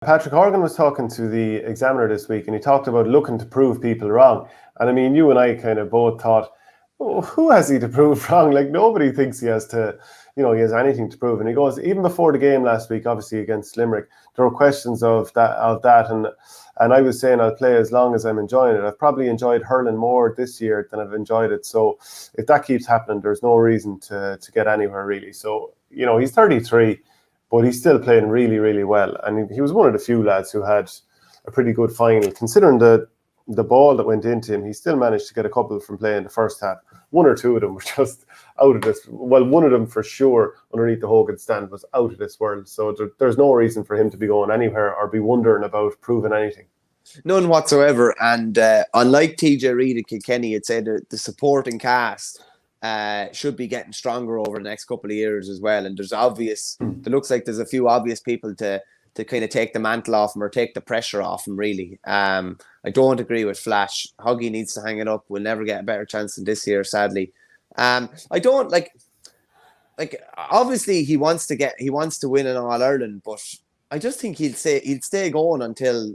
Patrick Horgan was talking to the Examiner this week, and he talked about looking to prove people wrong. And I mean, you and I kind of both thought, oh, who has he to prove wrong? Like, nobody thinks he has to, he has anything to prove. And he goes, even before the game last week, obviously against Limerick, there were questions of that. And I was saying I'll play as long as I'm enjoying it. I've probably enjoyed hurling more this year than I've enjoyed it. So if that keeps happening, there's no reason to get anywhere, really. So, he's 33. But he's still playing really, really well. And he was one of the few lads who had a pretty good final. Considering the ball that went into him, he still managed to get a couple from playing the first half. One or two of them were just out of this. Well, one of them for sure underneath the Hogan stand was out of this world. So there's no reason for him to be going anywhere or be wondering about proving anything. None whatsoever. And unlike TJ Reid at Kilkenny, it said the supporting cast should be getting stronger over the next couple of years as well. And there looks like there's a few obvious people to kind of take the mantle off him or take the pressure off him, really. I don't agree with Flash. Huggy needs to hang it up. We'll never get a better chance than this year, sadly. I don't like obviously he wants to win an All-Ireland, but I just think he'll stay going until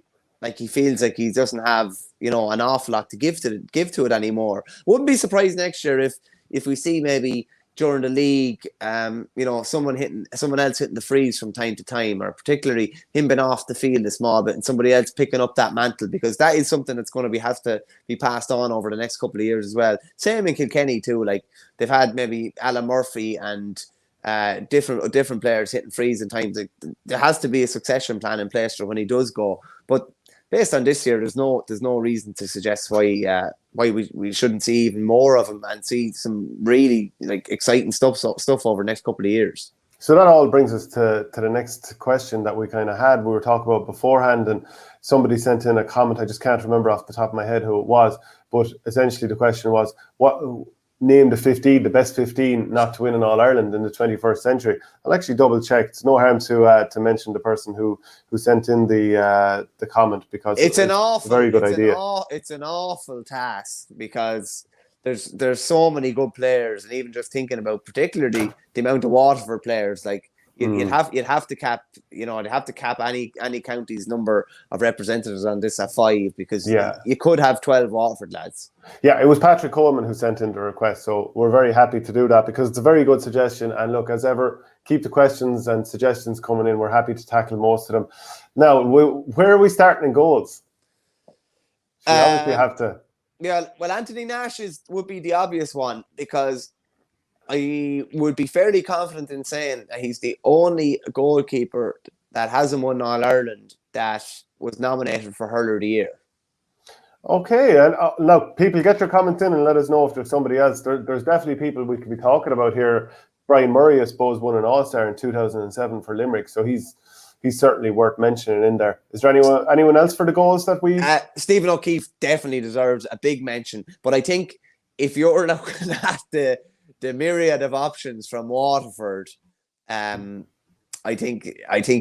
he feels like he doesn't have, an awful lot to give to it anymore. Wouldn't be surprised next year if we see maybe during the league, someone else hitting the freeze from time to time, or particularly him being off the field a small bit and somebody else picking up that mantle, because that is something that's going to have to be passed on over the next couple of years as well. Same in Kilkenny too. Like, they've had maybe Alan Murphy and different players hitting freeze in times. There has to be a succession plan in place for when he does go. But based on this year, there's no reason to suggest why we shouldn't see even more of him and see some really exciting stuff over the next couple of years. So that all brings us to the next question that we kind of had. We were talking about beforehand, and somebody sent in a comment. I just can't remember off the top of my head who it was, but essentially the question was, name the best 15 not to win an All-Ireland in the 21st century. I'll actually double check. It's no harm to mention the person who sent in the comment, because it's a very good idea. It's an awful task, because there's so many good players, and even just thinking about particularly the amount of Waterford players, you'd have to cap any county's number of representatives on this at 5, because you could have 12 Waterford lads. Yeah, it was Patrick Coleman who sent in the request, so we're very happy to do that, because it's a very good suggestion. And look, as ever, keep the questions and suggestions coming in. We're happy to tackle most of them. Now, where are we starting in goals? We obviously have to. Yeah, well, Anthony Nash would be the obvious one, because I would be fairly confident in saying that he's the only goalkeeper that hasn't won All-Ireland that was nominated for Hurler of the Year. Okay, and look, people, get your comments in and let us know if there's somebody else. There's definitely people we could be talking about here. Brian Murray, I suppose, won an All-Star in 2007 for Limerick, so he's certainly worth mentioning in there. Is there anyone else for the goals that we... Stephen O'Keefe definitely deserves a big mention, but I think if you're looking at the myriad of options from Waterford, I think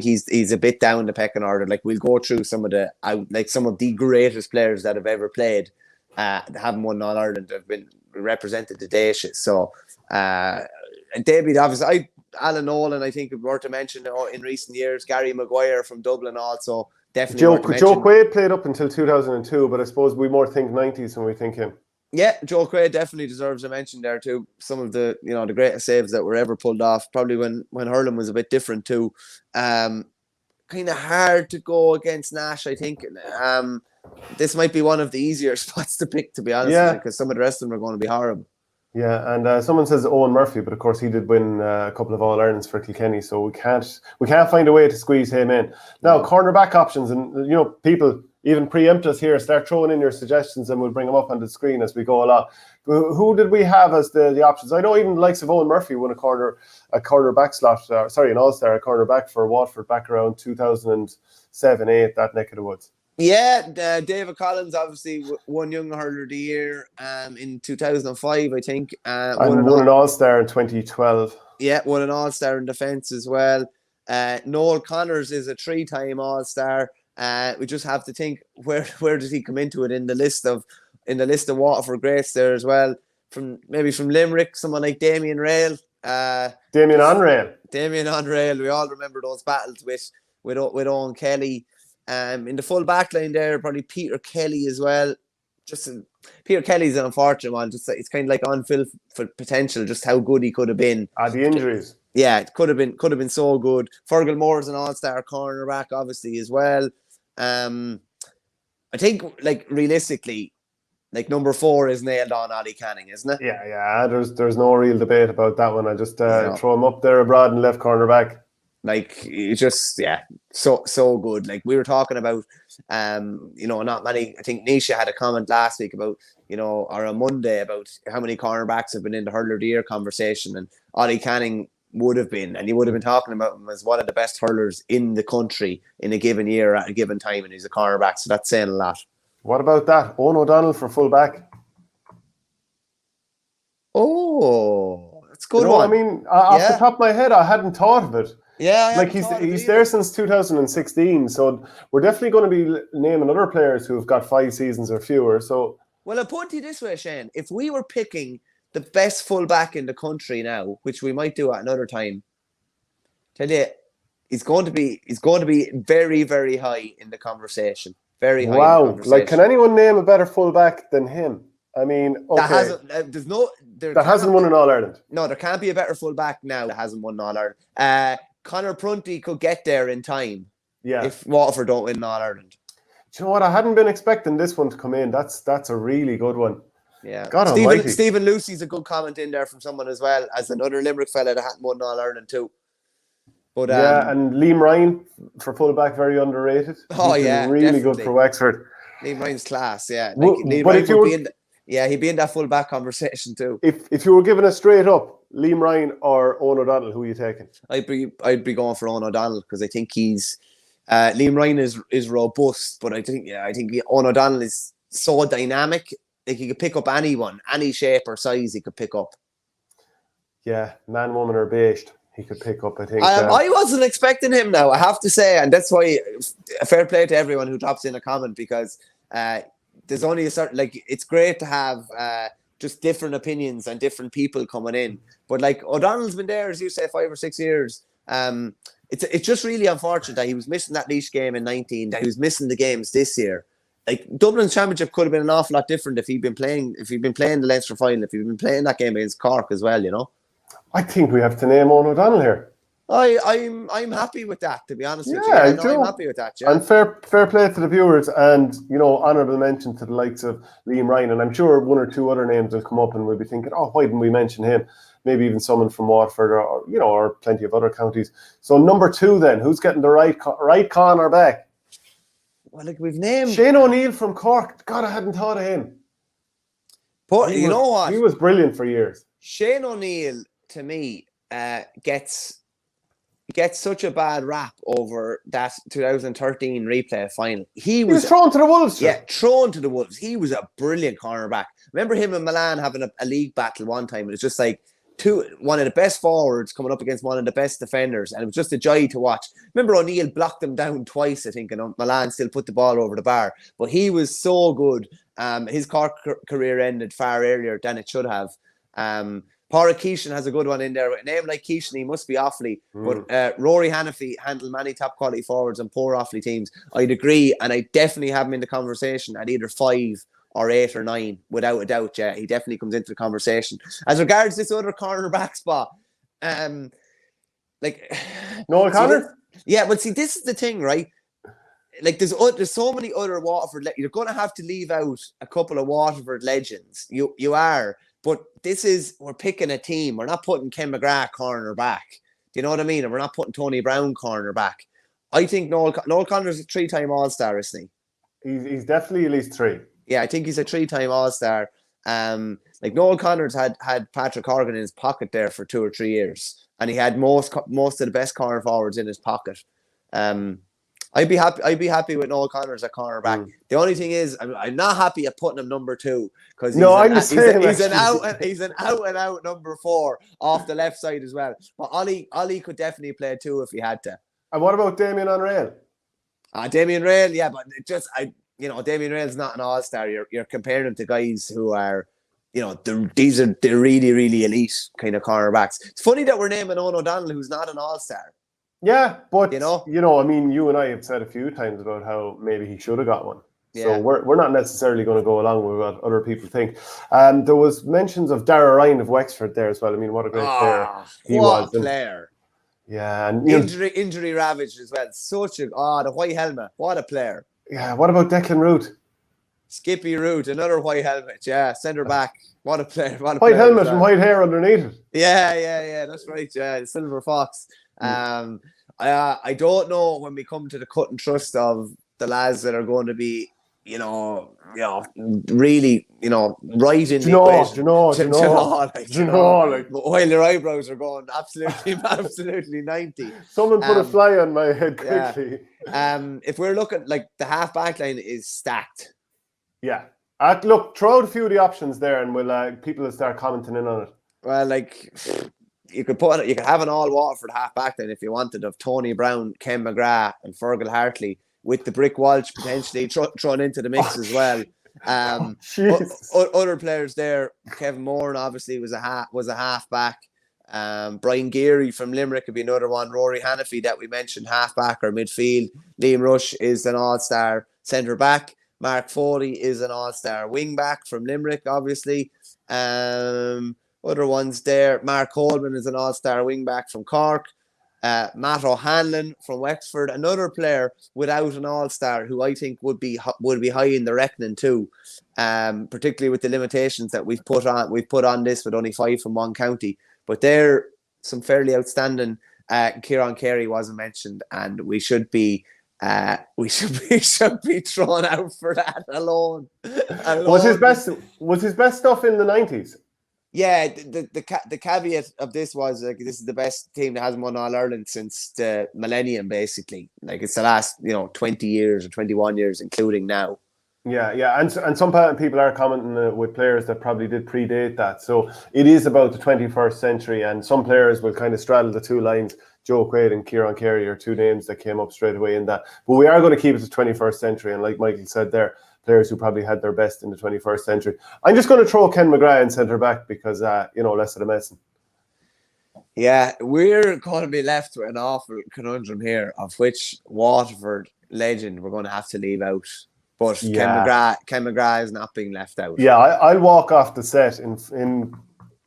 he's a bit down the pecking order. We'll go through some of the greatest players that have ever played that haven't won All Ireland, have been represented the Dacians. So David, obviously, Alan Nolan, I think, worth to mention in recent years. Gary Mcguire from Dublin also definitely. Joe Quaid played up until 2002, but I suppose we more think 90s when we think him. Yeah, Joe Quaid definitely deserves a mention there too. Some of the the greatest saves that were ever pulled off, probably when hurling was a bit different too. Kind of hard to go against Nash, I think. This might be one of the easier spots to pick, to be honest, with you, because some of the rest of them are going to be horrible. Yeah, and someone says Owen Murphy, but of course he did win a couple of All-Irelands for Kilkenny, so we can't find a way to squeeze him in. Now, cornerback options, and people even preempt us here, start throwing in your suggestions and we'll bring them up on the screen as we go along. Who did we have as the options? I know even the likes of Owen Murphy won a cornerback slot, an All-Star, a cornerback for Waterford back around 2007-8, that neck of the woods. Yeah, David Collins obviously won Young Hurler of the Year in 2005, I think. And won an All-Star in 2012. Yeah, won an All-Star in defence as well. Noel Connors is a 3-time All-Star. We just have to think where does he come into it in the list of Waterford greats there as well. From Limerick, someone like Damien Rail. Damien Onrail. We all remember those battles with Owen Kelly. In the full back line there, probably Peter Kelly as well. Peter Kelly's an unfortunate one. Just it's kind of like on Phil for potential, just how good he could have been. The injuries. Yeah, it could have been so good. Fergal Moore's an all-star cornerback, obviously, as well. I think, like, realistically, like, number 4 is nailed on Ollie Canning, isn't it? Yeah. There's no real debate about that one. I just throw him up there abroad and left cornerback. Like, it's just, so good. Like, we were talking about, not many. I think Nisha had a comment last week about, or on Monday, about how many cornerbacks have been in the hurler of the year conversation, and Ollie Canning would have been, and you would have been talking about him as one of the best hurlers in the country in a given year at a given time, and he's a cornerback, so that's saying a lot. What about that? Owen O'Donnell for fullback. Oh, that's a good one. I mean, off the top of my head, I hadn't thought of it. Yeah, like he's there since 2016, so we're definitely going to be naming other players who have got 5 seasons or fewer. So, well, I'll put it this way, Shane: if we were picking the best fullback in the country now, which we might do at another time, tell you, he's going to be very, very high in the conversation. Very high. Wow! In the conversation. Like, can anyone name a better fullback than him? I mean, okay. That hasn't won an All-Ireland. No, there can't be a better fullback now that hasn't won an All-Ireland. Conor Prunty could get there in time. Yeah. If Waterford don't win an All-Ireland. Do you know what? I hadn't been expecting this one to come in. That's a really good one. Yeah. God almighty. Stephen Lucy's a good comment in there from someone as well, as another Limerick fella that hadn't won an All-Ireland too. But and Liam Ryan for fullback, very underrated. Oh, He's yeah, really good for Wexford. Liam Ryan's class, yeah. He'd be in that fullback conversation too. If you were given a straight up Liam Ryan or Owen O'Donnell, who are you taking? I'd be going for Owen O'Donnell, because I think he's Liam Ryan is robust, but I think Owen O'Donnell is so dynamic. Like, he could pick up anyone, any shape or size he could pick up. Yeah, man, woman or beige, he could pick up, I think. I wasn't expecting him now, I have to say, and that's why fair play to everyone who drops in a comment, because there's only a certain, like, it's great to have just different opinions and different people coming in. But, like, O'Donnell's been there, as you say, 5 or 6 years. It's just really unfortunate that he was missing that Laois game in 19, that he was missing the games this year. Like, Dublin's championship could have been an awful lot different if he'd been playing the Leinster final, if he'd been playing that game against Cork as well, I think we have to name Owen O'Donnell here. I'm happy with that, to be honest with you. I'm happy with that, yeah. And fair play to the viewers, and honourable mention to the likes of Liam Ryan, and I'm sure 1 or 2 other names will come up and we'll be thinking, oh, why didn't we mention him? Maybe even someone from Waterford or plenty of other counties. So number 2 then, who's getting the right corner back? Well, like, we've named Shane O'Neill from Cork. God, I hadn't thought of him. But you know what? He was brilliant for years. Shane O'Neill, to me, gets such a bad rap over that 2013 replay final. He was thrown to the Wolves. Yeah, thrown to the Wolves. He was a brilliant cornerback. Remember him and Milan having a league battle one time? It was just like one of the best forwards coming up against one of the best defenders, and it was just a joy to watch. Remember, O'Neill blocked them down twice, I think, and Milan still put the ball over the bar. But he was so good. His Cork career ended far earlier than it should have. Pádraig Keeshan has a good one in there. With a name like Keeshan, he must be Offaly. But Rory Hannafy handled many top quality forwards and poor Offaly teams. I'd agree, and I definitely have him in the conversation at either 5 or 8 or 9, without a doubt. Yeah, he definitely comes into the conversation. As regards this other cornerback spot, like Noel Connor. Yeah, but see, this is the thing, right? Like, there's so many other Waterford. You're going to have to leave out a couple of Waterford legends. You are. But we're picking a team. We're not putting Ken Mcgrath cornerback. Do you know what I mean? And we're not putting Tony Brown cornerback. I think Noel Connor's a 3-time All-Star, isn't he? He's definitely at least 3. Yeah, I think he's a 3-time All-Star. Like, Noel Connors had Patrick Horgan in his pocket there for 2 or 3 years, and he had most of the best corner forwards in his pocket. I'd be happy with Noel Connors at cornerback. The only thing is, I'm not happy at putting him number 2, because he's an out and out number 4 off the left side as well. But Ollie could definitely play 2 if he had to. And what about Damien Unrail? Damien Rail, yeah, but Damien Rail's not an All-Star. You're comparing him to guys who are, these are the really, really elite kind of cornerbacks. It's funny that we're naming Owen O'Donnell, who's not an All-Star. Yeah, but You know? I mean, you and I have said a few times about how maybe he should have got one. So Yeah. we're not necessarily going to go along with what other people think. There was mentions of Dara Ryan of Wexford there as well. I mean, what a great player he What was. a player. Yeah, and Injury ravaged as well. The white helmet. What a player. yeah. What about Declan Root? Skippy Root, another white helmet. Yeah, centre back. What a player. What a White player helmet and white hair underneath it. Yeah. That's right. Yeah, the Silver Fox. I don't know when we come to the cut and thrust of the lads that are going to be, really, right in the equation. While their eyebrows are going absolutely 90. Someone put a fly on my head quickly. Yeah. If we're looking, like, the half back line is stacked. Yeah. Look, throw out a few of the options there, and people will start commenting in on it. Well, like, you could have an all Waterford half back line if you wanted, of Tony Brown, Ken Mcgrath, and Fergal Hartley, with the Brick Walsh potentially thrown into the mix as well. Other players there, Kevin Moran obviously was a half back. Brian Geary from Limerick could be another one. Rory Hannafy that we mentioned, half back or midfield. Liam Rush is an all-star centre back. Mark Foley is an all-star wing back from Limerick, obviously. Other ones there. Mark Coleman is an all-star wing back from Cork. Matt O'Hanlon from Wexford, another player without an all-star who I think would be high in the reckoning too, particularly with the limitations that we've put on this with only 5 from one county. But they're some fairly outstanding. Kieran Carey wasn't mentioned, and we should be thrown out for that alone. Was his best stuff in the 90s? Yeah, the caveat of this was, like, this is the best team that hasn't won All Ireland since the millennium, basically. Like, it's the last 20 years or 21 years, including now. Yeah, and some people are commenting with players that probably did predate that. So it is about the 21st century, and some players will kind of straddle the two lines. Joe Quaid and Kieran Carey are two names that came up straight away in that. But we are going to keep it to 21st century, and like Michael said there, players who probably had their best in the 21st century. I'm just going to throw Ken Mcgrath in centre back because, less of the messing. Yeah, we're going to be left with an awful conundrum here of which Waterford legend we're going to have to leave out. But yeah. Ken Mcgrath is not being left out. Yeah, I'll walk off the set in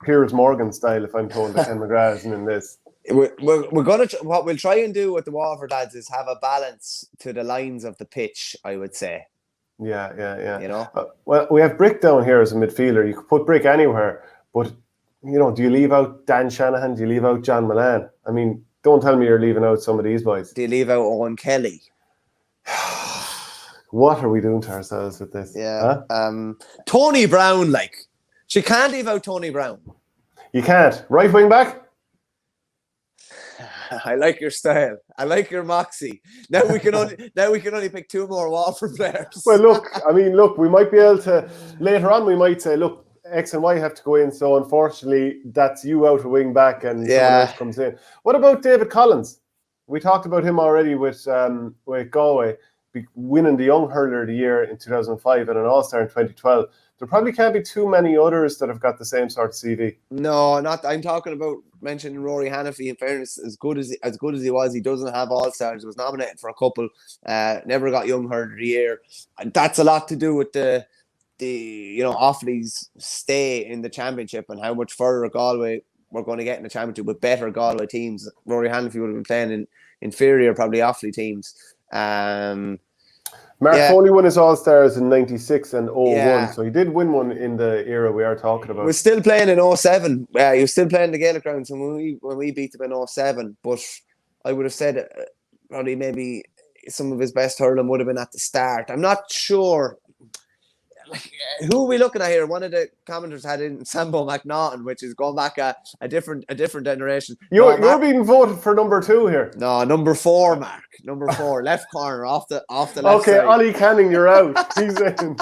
Piers Morgan style if I'm told that Ken Mcgrath isn't in this. We're going to what we'll try and do with the Waterford lads is have a balance to the lines of the pitch, I would say. Yeah. Well, we have Brick down here as a midfielder. You could put Brick anywhere, but do you leave out Dan Shanahan? Do you leave out John Milan? I mean, don't tell me you're leaving out some of these boys. Do you leave out Owen Kelly? What are we doing to ourselves with this? Yeah. Huh? Tony Brown, she can't leave out Tony Brown. You can't. Right wing back? I like your style. I like your moxie. Now we can only pick 2 more Waterford players. Well, look, we might be able to later on. We might say, look, X and Y have to go in. So unfortunately, that's you out of wing back, and someone else comes in. What about David Collins? We talked about him already with Galway winning the Young Hurler of the Year in 2005 and an All-Star in 2012. There probably can't be too many others that have got the same sort of CV. No, not. I'm talking about mentioning Rory Hannafy. In fairness, as good as he was, he doesn't have All-Stars. He was nominated for a couple. Never got Young Hurler of the Year. And that's a lot to do with the Offaly's stay in the championship and how much further Galway were going to get in the championship with better Galway teams. Rory Hannafy would have been playing in inferior, probably Offaly teams. Mark Foley won his All-Stars in 96 and 01, so he did win one in the era we are talking about. We're still playing in 07. He was still playing the Gaelic grounds when we beat them in 07, but I would have said probably maybe some of his best hurling would have been at the start. I'm not sure. Who are we looking at here? One of the commenters had in Sambo McNaughton, which is going back a different generation. You're being voted for number 2 here. No, number 4, Mark. Number 4, left corner, off the left side. Okay, Ollie Canning, you're out. He's in.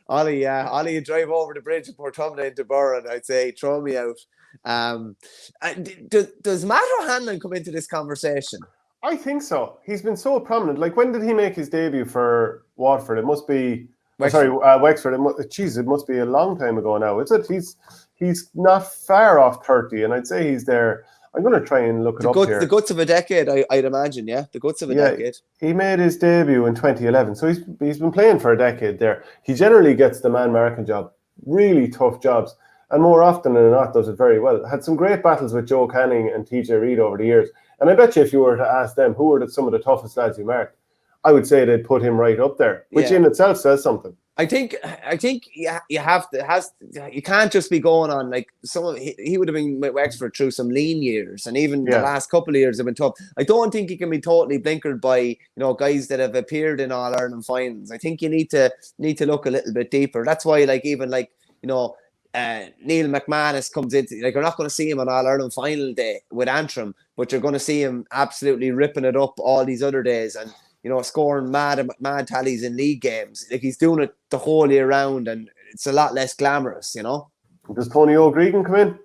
Ollie, Ollie, you drive over the bridge in Portumna into Burren, I'd say, throw me out. Does Matt O'Hanlon come into this conversation? I think so. He's been so prominent. Like, when did he make his debut for Waterford? It must be... Wexford. It must be a long time ago now. Is it? He's not far off 30, and I'd say he's there. I'm going to try and look it up here. The guts of a decade, I'd imagine, yeah? The guts of a decade. He made his debut in 2011, so he's been playing for a decade there. He generally gets the man marking job, really tough jobs, and more often than not does it very well. Had some great battles with Joe Canning and TJ Reid over the years, and I bet you if you were to ask them who were some of the toughest lads you marked, I would say they'd put him right up there, which in itself says something. I think you have to you can't just be going on like he would have been with Wexford through some lean years, and even the last couple of years have been tough. I don't think he can be totally blinkered by guys that have appeared in All Ireland finals. I think you need to look a little bit deeper. That's why Neil McManus comes into you're not going to see him on All Ireland final day with Antrim, but you're going to see him absolutely ripping it up all these other days and scoring mad tallies in league games. Like he's doing it the whole year round, and it's a lot less glamorous, Does Tony O'Gregan come in?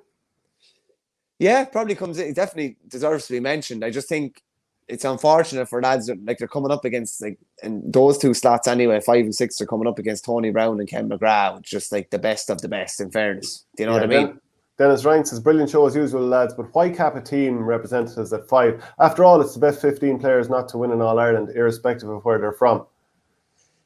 Yeah, probably comes in. He definitely deserves to be mentioned. I just think it's unfortunate for lads that they're coming up against and those two slots anyway, 5 and 6 are coming up against Tony Brown and Ken Mcgrath, which is just the best of the best, in fairness. Do you know what I mean? Dennis Ryan says, brilliant show as usual, lads, but why cap a team representatives at 5? After all, it's the best 15 players not to win in All Ireland, irrespective of where they're from.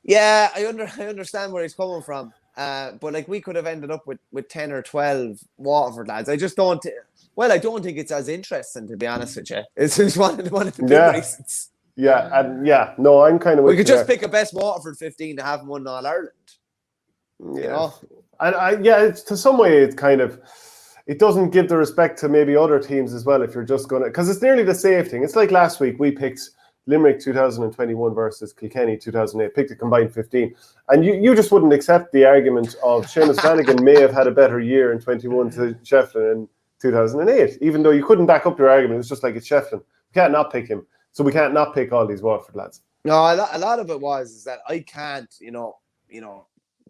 Yeah, I understand where he's coming from. But we could have ended up with 10 or 12 Waterford lads. I don't think it's as interesting, to be honest with you. It's just one of the big reasons. Yeah, no, I'm kind of with we could just pick a best Waterford 15 to have them won All Ireland. Yeah. And it's to some way it's kind of, it doesn't give the respect to maybe other teams as well if you're just going to, because it's nearly the safe thing. It's like last week we picked Limerick 2021 versus Kilkenny 2008, picked a combined 15. And you just wouldn't accept the argument of Seamus Flanagan may have had a better year in 21 to Shefflin in 2008, even though you couldn't back up your argument. It's just like it's Shefflin. We can't not pick him. So we can't not pick all these Waterford lads. No, a lot of it is that I can't,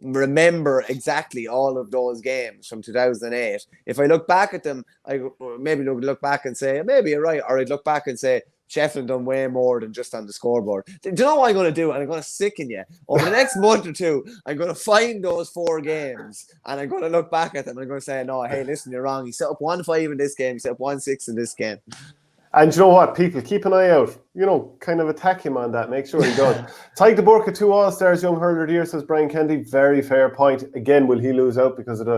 remember exactly all of those games from 2008. If I look back at them, I maybe look back and say, maybe you're right. Or I'd look back and say, Sheffield done way more than just on the scoreboard. Do you know what I'm going to do? And I'm going to sicken you. Over the next month or two, I'm going to find those 4 games and I'm going to look back at them and I'm going to say, no, hey, listen, you're wrong. He set up 1-5 in this game. He set up 1-6 in this game. And you know what, people, keep an eye out. Kind of attack him on that. Make sure he does. Tyke de Burke, 2 All-Stars, young hurler of the year, says Brian Kennedy. Very fair point. Again, will he lose out because of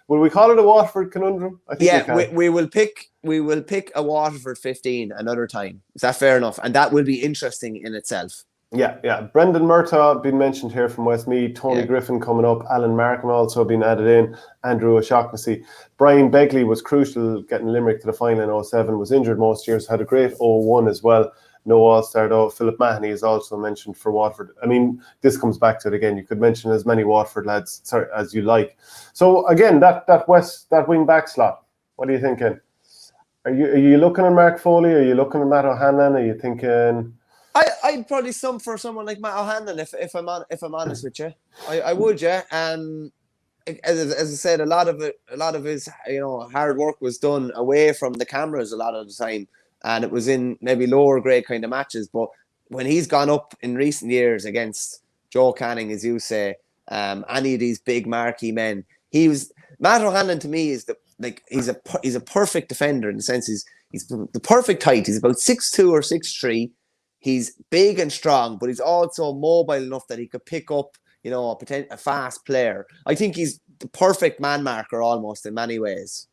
will we call it a Waterford conundrum? I think we will pick a Waterford 15 another time. Is that fair enough? And that will be interesting in itself. Yeah. Brendan Murtaugh been mentioned here from Westmeath. Tony Griffin coming up. Alan Markham also been added in. Andrew O'Shaughnessy. Brian Begley was crucial getting Limerick to the final in 07. Was injured most years. Had a great 01 as well. No All-Star though. Philip Mahoney is also mentioned for Waterford. I mean, this comes back to it again. You could mention as many Waterford lads as you like. So again, that wing back slot. What are you thinking? Are you looking at Mark Foley? Are you looking at Matt O'Hanlon? Are you thinking? I'd probably for someone like Matt O'Hanlon if I'm honest with you. I would, yeah. As I said, a lot of his hard work was done away from the cameras a lot of the time, and it was in maybe lower grade kind of matches. But when he's gone up in recent years against Joe Canning, as you say, any of these big marquee men, Matt O'Hanlon to me is he's a perfect defender in the sense he's the perfect height. He's about 6'2" or 6'3". He's big and strong, but he's also mobile enough that he could pick up, a fast player. I think he's the perfect man marker almost in many ways.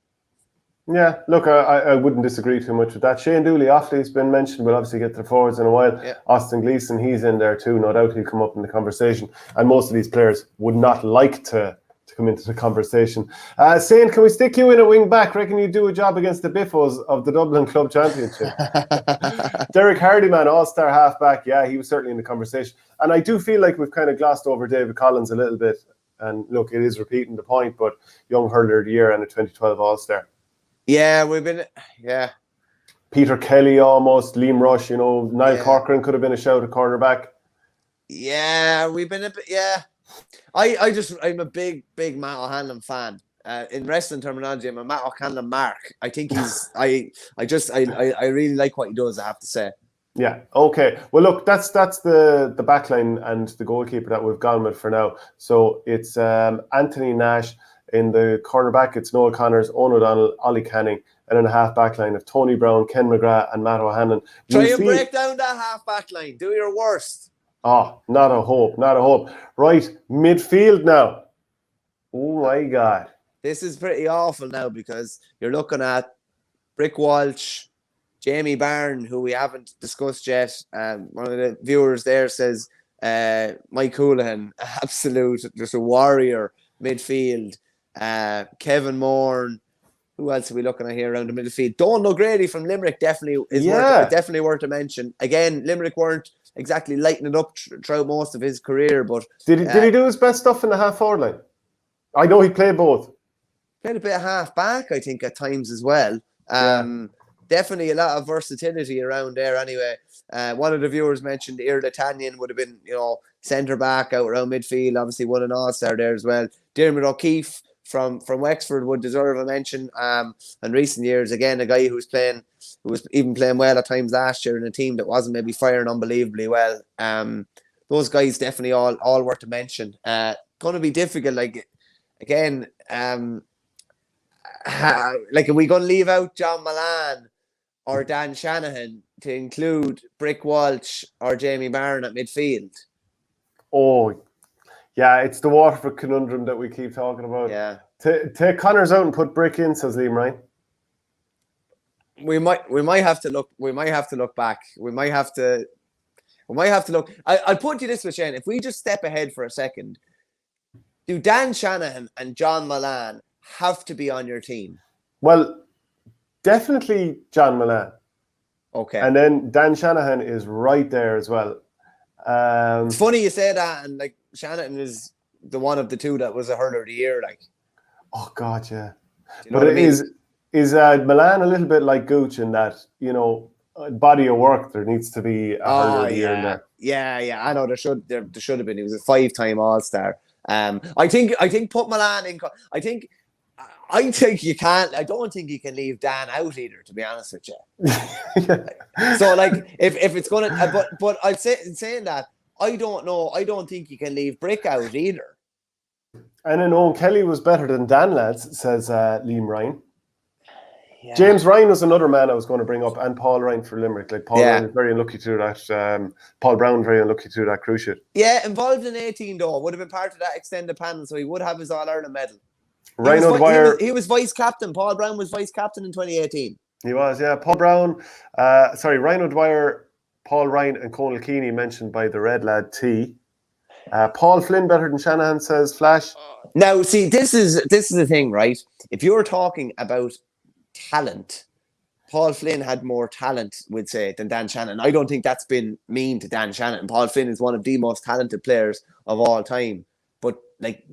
Yeah, look, I wouldn't disagree too much with that. Shane Dooley, Offaly's been mentioned. We'll obviously get to the forwards in a while. Yeah. Austin Gleeson, he's in there too. No doubt he'll come up in the conversation. And most of these players would not like to come into the conversation. Shane, can we stick you in a wing back? Reckon you do a job against the Biffos of the Dublin Club Championship? Derek Hardyman, all-star halfback. Yeah, he was certainly in the conversation. And I do feel like we've kind of glossed over David Collins a little bit. And look, it is repeating the point, but young hurler of the year and a 2012 all-star. Yeah, Peter Kelly almost, Liam Rush, Niall Corcoran could have been a shout at cornerback. Yeah, we've been a bit, yeah. I'm a big Matt O'Hanlon fan. In wrestling terminology, I'm a Matt O'Hanlon mark. I think I really like what he does, I have to say. Yeah, okay. Well, look, that's the backline and the goalkeeper that we've gone with for now. So it's Anthony Nash, In the cornerback, it's Noel Connors, Owen O'Donnell, Ollie Canning, and in a half back line of Tony Brown, Ken McGrath, and Matt O'Hanlon. Try and break down that half back line. Do your worst. Oh, not a hope. Right, midfield now. Oh my God. This is pretty awful now because you're looking at Brick Walsh, Jamie Byrne, who we haven't discussed yet. One of the viewers there says Mike Houlihan, absolute, just a warrior midfield. Kevin Moore. Who else are we looking at here around the midfield? Donald O'Grady from Limerick definitely is definitely worth a mention. Again, Limerick weren't exactly lighting it up throughout most of his career, but did he do his best stuff in the half forward line? I know he played both. Played a bit of half back, I think, at times as well. Definitely a lot of versatility around there. Anyway, one of the viewers mentioned Irla Tanyan would have been, centre back out around midfield. Obviously, won an All-Star there as well. Dermot O'Keefe from Wexford would deserve a mention. In recent years, again, a guy who was even playing well at times last year in a team that wasn't maybe firing unbelievably well. Those guys definitely all worth a mention. Going to be difficult. Like again, are we going to leave out John Milan or Dan Shanahan to include Brick Walsh or Jamie Byrne at midfield? Oh, yeah, it's the Waterford conundrum that we keep talking about. Yeah. Take Connors out and put Brick in, says Liam Ryan. We might have to look back. We might have to look. I'll put you this way, Shane. If we just step ahead for a second, do Dan Shanahan and John Milan have to be on your team? Well, definitely John Milan. Okay. And then Dan Shanahan is right there as well. It's funny you say that, and like Shanahan is the one of the two that was a hurler of the year. Like, oh God, yeah. But it is Milan a little bit like Gooch in that body of work? There needs to be a hurler of the year in there. Yeah. I know there should have been. He was a 5-time All-Star. I think put Milan in. I think you can't. I don't think you can leave Dan out either, to be honest with you. Yeah. So, like, if it's gonna, but I'd say in saying that, I don't know. I don't think you can leave Brick out either. And then Owen Kelly was better than Dan, lads, says Liam Ryan. Yeah. James Ryan was another man I was going to bring up, and Paul Ryan for Limerick. Like Paul Ryan is very unlucky to do that. Paul Brown very unlucky to do that cruciate. Yeah, involved in 18 though, would have been part of that extended panel, so he would have his All-Ireland medal. Ryan O'Dwyer. He was vice captain. Paul Brown was vice captain in 2018. He was, yeah. Ryan O'Dwyer, Paul Ryan, and Conal Keeney mentioned by the Red Lad T. Paul Flynn better than Shanahan, says Flash. Now, see, this is the thing, right? If you're talking about talent, Paul Flynn had more talent, we'd say, than Dan Shanahan. I don't think that's been mean to Dan Shanahan. Paul Flynn is one of the most talented players of all time. But like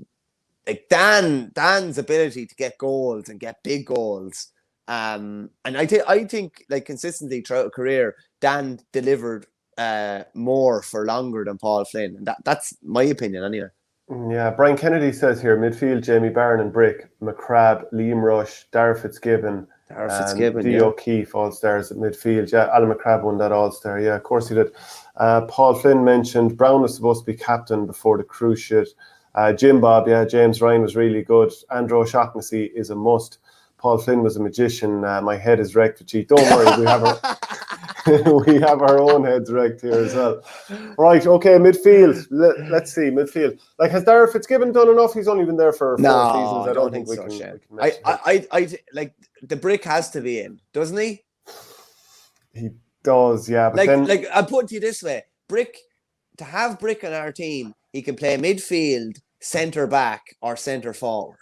Dan's ability to get goals and get big goals, and I think like consistently throughout a career, Dan delivered more for longer than Paul Flynn. And that's my opinion anyway. Yeah, Brian Kennedy says here, midfield, Jamie Byrne and Brick, McCrabb, Liam Rush, Darragh Fitzgibbon, D. O'Keefe, All-Stars at midfield. Yeah, Alan McCrabb won that All-Star. Yeah, of course he did. Paul Flynn mentioned Brown was supposed to be captain before the cruciate. Jim Bob, yeah, James Ryan was really good. Andrew O'Shaughnessy is a must. Paul Flynn was a magician. My head is wrecked with cheat. Don't worry, we have our own heads wrecked here as well. Right, okay, midfield. Let's see, midfield. Like, has Darragh Fitzgibbon done enough? He's only been there for 4 seasons. I don't think we can I like the Brick has to be in, doesn't he? He does, yeah. But like I'll put it to you this way: Brick, to have Brick on our team, he can play midfield, centre back, or centre forward.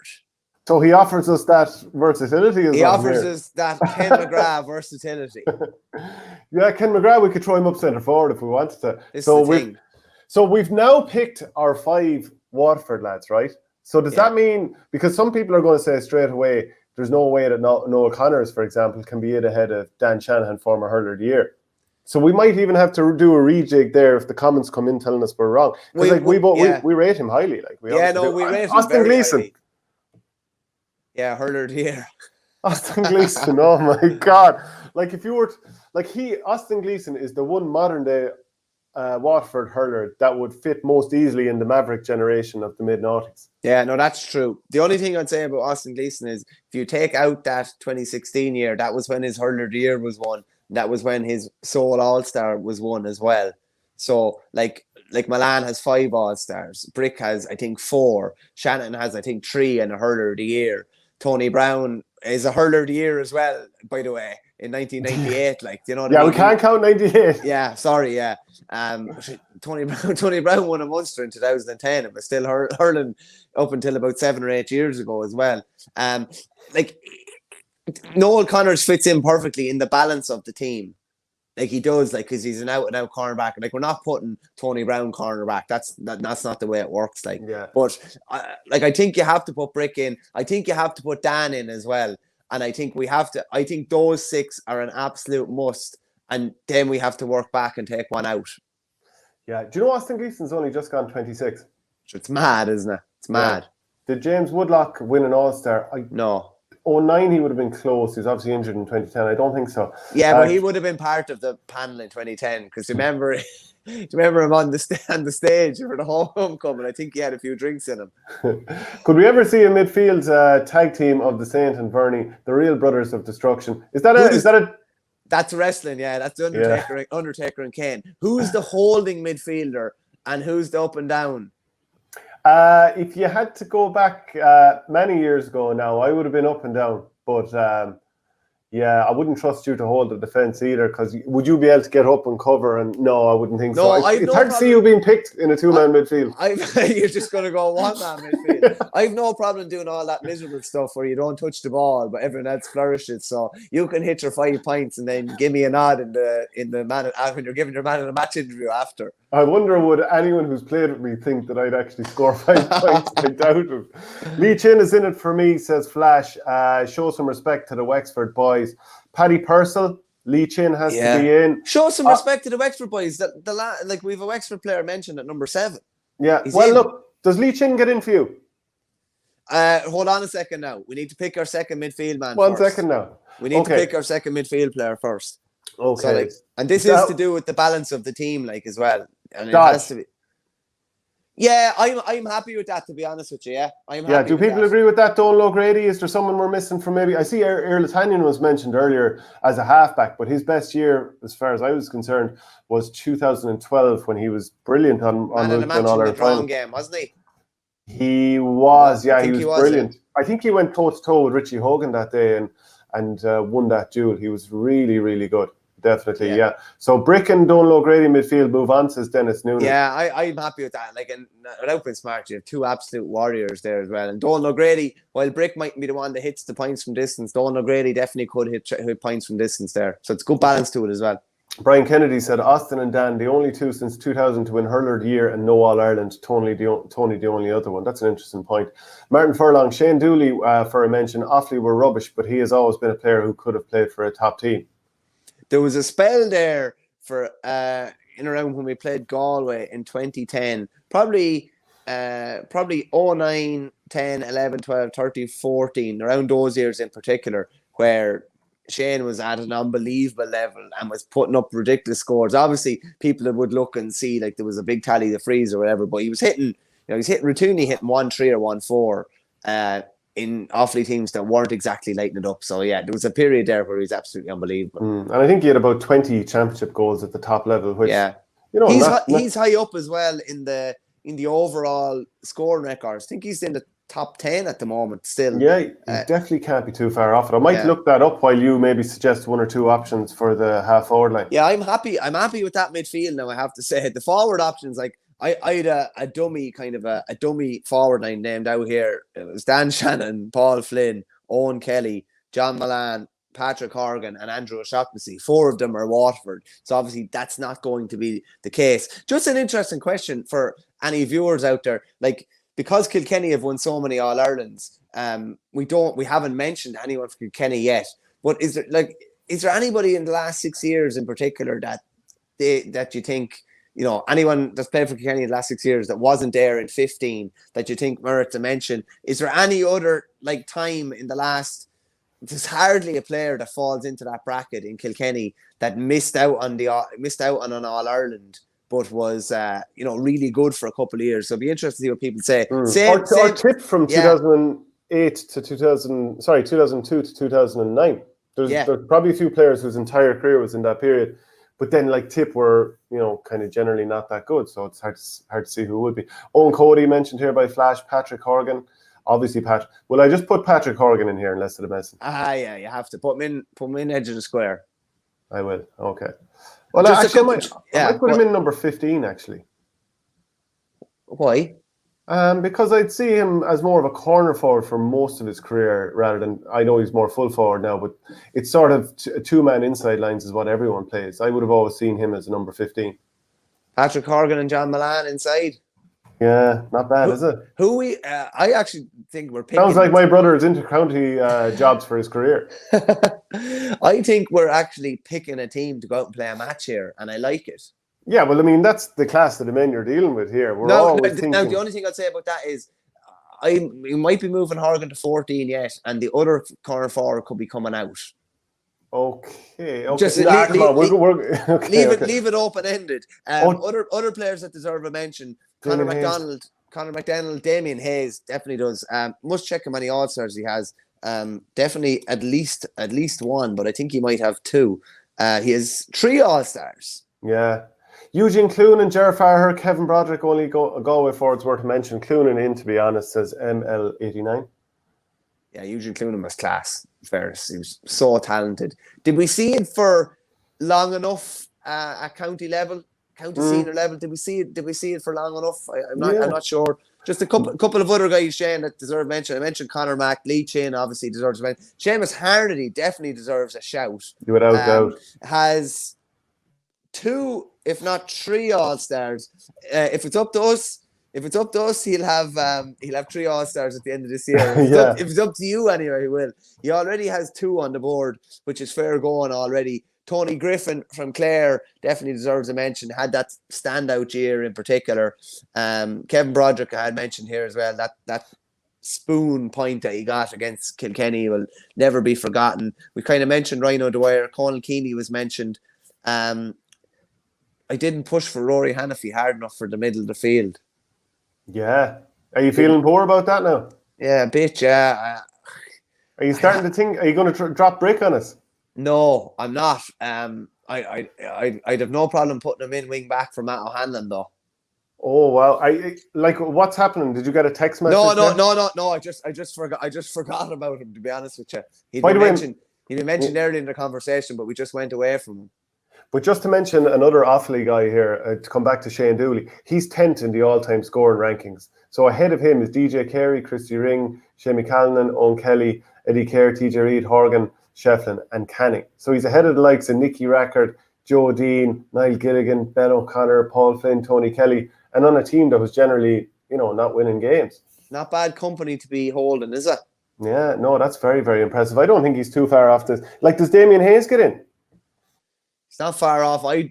So he offers us that versatility. He offers us that Ken McGrath versatility. Yeah, Ken McGrath, we could throw him up centre forward if we wanted to. So we've now picked our 5 Waterford lads, right? So does that mean, because some people are going to say straight away, there's no way that Noel Connors, for example, can be in ahead of Dan Shanahan, former hurler of the year. So we might even have to do a rejig there if the comments come in telling us we're wrong. Because we rate him highly. We rate him Austin Gleeson. Highly. Yeah, hurler of the year. Austin Gleeson, oh my God. Like if you were Austin Gleeson is the one modern day Watford hurler that would fit most easily in the Maverick generation of the mid-noughties. Yeah, no, that's true. The only thing I'd say about Austin Gleeson is if you take out that 2016 year, that was when his hurler of the year was won. That was when his sole All-Star was won as well. So, like Milan has 5 All-Stars. Brick has, I think, 4. Shannon has, I think, 3 and a hurler of the year. Tony Brown is a hurler of the year as well, by the way, in 1998. Like, you know what I mean? We can't count 98. Yeah, sorry, yeah. Tony Brown won a Munster in 2010 and was still hurling up until about 7 or 8 years ago as well. Like, Noel Connors fits in perfectly in the balance of the team. Like he does, like, because he's an out-and-out cornerback. Like, we're not putting Tony Brown cornerback. That's not the way it works. Like, yeah. But I think you have to put Brick in. I think you have to put Dan in as well. And I think I think those 6 are an absolute must. And then we have to work back and take one out. Yeah. Do you know Austin Gleeson's only just gone 26? It's mad, isn't it? It's mad. Yeah. Did James Woodlock win an All-Star? No. 09 he would have been close. He was obviously injured in 2010. I don't think so. Yeah, but he would have been part of the panel in 2010 because remember him on the stage for the homecoming. I think he had a few drinks in him. Could we ever see a midfield tag team of the Saint and Verney, the real brothers of destruction? Is that a That's wrestling, yeah. That's the Undertaker and Kane. Who's the holding midfielder and who's the up and down? If you had to go back many years ago now, I would have been up and down. But I wouldn't trust you to hold the defence either, because would you be able to get up and cover? And no, I wouldn't think so. It's hard to see you being picked in a 2-man midfield. You're just going to go 1-man midfield. I have no problem doing all that miserable stuff where you don't touch the ball, but everyone else flourishes. So you can hit your 5 points and then give me a nod in the man when you're giving your man in a match interview after. I wonder, would anyone who's played with me think that I'd actually score 5 points? I doubt it. Lee Chin is in it for me, says Flash. Show some respect to the Wexford boys. Paddy Purcell, Lee Chin has to be in. Show some respect to the Wexford boys. We have a Wexford player mentioned at number 7. Yeah. Look, does Lee Chin get in for you? Hold on a second now. We need to pick our second midfield man. One second now. We need to pick our second midfield player first. Okay. So, and this is to do with the balance of the team, as well. And it has to be. Yeah, I'm happy with that, to be honest with you. Yeah, I'm happy. Yeah, do people agree with that, Donal O'Grady? Is there someone we're missing from maybe? I see Earl Tanyan was mentioned earlier as a halfback, but his best year, as far as I was concerned, was 2012 when he was brilliant on route to an All-Ireland final game, wasn't he? He was, he was brilliant. I think he went toe-to-toe with Richie Hogan that day and won that duel. He was really, really good. Definitely, yeah. So Brick and Donal O'Grady midfield move on, says Dennis Noonan. Yeah, I'm happy with that. And without being smart, you have 2 absolute warriors there as well. And Donal O'Grady, while Brick mightn't be the one that hits the points from distance, Donal O'Grady definitely could hit points from distance there. So it's good balance to it as well. Brian Kennedy said Austin and Dan, the only 2 since 2000 to win hurler of the year and no All-Ireland. Tony the only other one. That's an interesting point. Martin Furlong, Shane Dooley, for a mention, Offaly were rubbish, but he has always been a player who could have played for a top team. There was a spell there for in around when we played Galway in 2010, probably 09, 10, 11, 12, 13, 14, around those years in particular, where Shane was at an unbelievable level and was putting up ridiculous scores. Obviously, people would look and see like there was a big tally the freeze or whatever, but he was hitting, routinely hitting 1-3 or 1-4 in Offaly teams that weren't exactly lighting it up. So yeah, there was a period there where he was absolutely unbelievable. And I think he had about 20 championship goals at the top level, which he's high up as well in the overall scoring records. I think he's in the top 10 at the moment still. Yeah, you definitely can't be too far off it. I might look that up while you maybe suggest 1 or 2 options for the half forward line. Yeah, I'm happy with that midfield now, I have to say. The forward options, I had a dummy forward line named out here. It was Dan Shannon, Paul Flynn, Owen Kelly, John Milan, Patrick Horgan, and Andrew O'Shaughnessy. 4 of them are Waterford. So obviously that's not going to be the case. Just an interesting question for any viewers out there. Because Kilkenny have won so many All-Irelands, we haven't mentioned anyone for Kilkenny yet. But is there anybody in the last 6 years in particular that you think, anyone that's played for Kilkenny in the last 6 years that wasn't there in 15 that you think merits a mention? Is there any other time in the last? There's hardly a player that falls into that bracket in Kilkenny that missed out on an All-Ireland, but was really good for a couple of years. So it'll be interesting to see what people say. Or Tip from yeah. 2008 to 2002 to 2009. There's probably a few players whose entire career was in that period, but then like Tip were kind of generally not that good. So it's hard to see who would be. Owen Cody mentioned here by Flash, Patrick Horgan. Obviously, Patrick. Will I just put Patrick Horgan in here and less of the message? Yeah, you have to put him in edge of the square. I will. Okay. Well, I might put him in number 15 actually. Why? Because I'd see him as more of a corner forward for most of his career, rather than, I know he's more full forward now, but it's sort of two-man inside lines is what everyone plays. I would have always seen him as number 15. Patrick Horgan and John Milan inside. Yeah, not bad, is it? I actually think we're picking... Sounds like my brother is inter-county jobs for his career. I think we're actually picking a team to go out and play a match here, and I like it. Yeah, well, I mean, that's the class of the men you're dealing with here. Now, the only thing I'd say about that is we might be moving Horgan to 14 yet, and the other corner forward could be coming out. Okay. Just leave it open-ended. Other players that deserve a mention: Conor McDonald, Damien Hayes definitely does. Must check him on the All-Stars he has. Definitely at least one, but I think he might have two. He has 3 All-Stars. Yeah. Eugene Cloonan, Gerard Farher, Kevin Broderick, only Galway forwards worth to mention. Cloonan in, to be honest, says ML89. Yeah, Eugene Cloonan was class. Fairness, he was so talented. Did we see it for long enough at county level, senior level? Did we see it for long enough? I'm not sure. Just a couple of other guys, Shane, that deserve mention. I mentioned Conor Mack, Lee Chin obviously deserves a mention. Seamus Harnedy definitely deserves a shout. Without doubt. Has 2, if not 3 All-Stars. If it's up to us, he'll have 3 All-Stars at the end of this year. If it's up to you anyway, he will. He already has 2 on the board, which is fair going already. Tony Griffin from Clare definitely deserves a mention. Had that standout year in particular. Kevin Broderick I had mentioned here as well. That spoon point that he got against Kilkenny will never be forgotten. We kind of mentioned Rhino Dwyer. Conal Keeney was mentioned. I didn't push for Rory Hannafy hard enough for the middle of the field. Yeah. Are you feeling poor about that now? Yeah, a bit, yeah. Are you starting to think, are you going to drop brick on us? No, I'm not. I'd have no problem putting him in wing back for Matt O'Hanlon, though. Oh, well, what's happening? Did you get a text message? No. I just forgot about him, to be honest with you. He'd been mentioned earlier in the conversation, but we just went away from him. But just to mention another Offaly guy here, to come back to Shane Dooley, he's 10th in the all-time scoring rankings. So ahead of him is DJ Carey, Christy Ring, Shane McCallan, Owen Kelly, Eddie Kerr, TJ Reid, Horgan, Shefflin and Canning. So he's ahead of the likes of Nicky Rackard, Joe Dean, Niall Gilligan, Ben O'Connor, Paul Flynn, Tony Kelly, and on a team that was generally, not winning games. Not bad company to be holding, is it? Yeah, no, that's very, very impressive. I don't think he's too far off this. Does Damien Hayes get in? It's not far off. I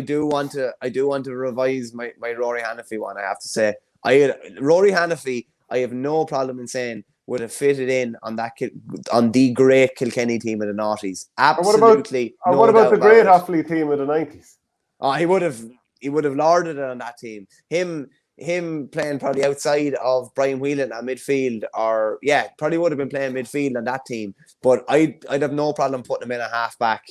do want to revise my Rory Hannafy one, I have to say. Rory Hannafy, I have no problem in saying would have fitted in on the great Kilkenny team of the noughties. Absolutely. What about the great Offaly team of the 90s? Oh, he would have lorded it on that team. Him playing probably outside of Brian Whelan at midfield, probably would have been playing midfield on that team. But I'd have no problem putting him in a halfback.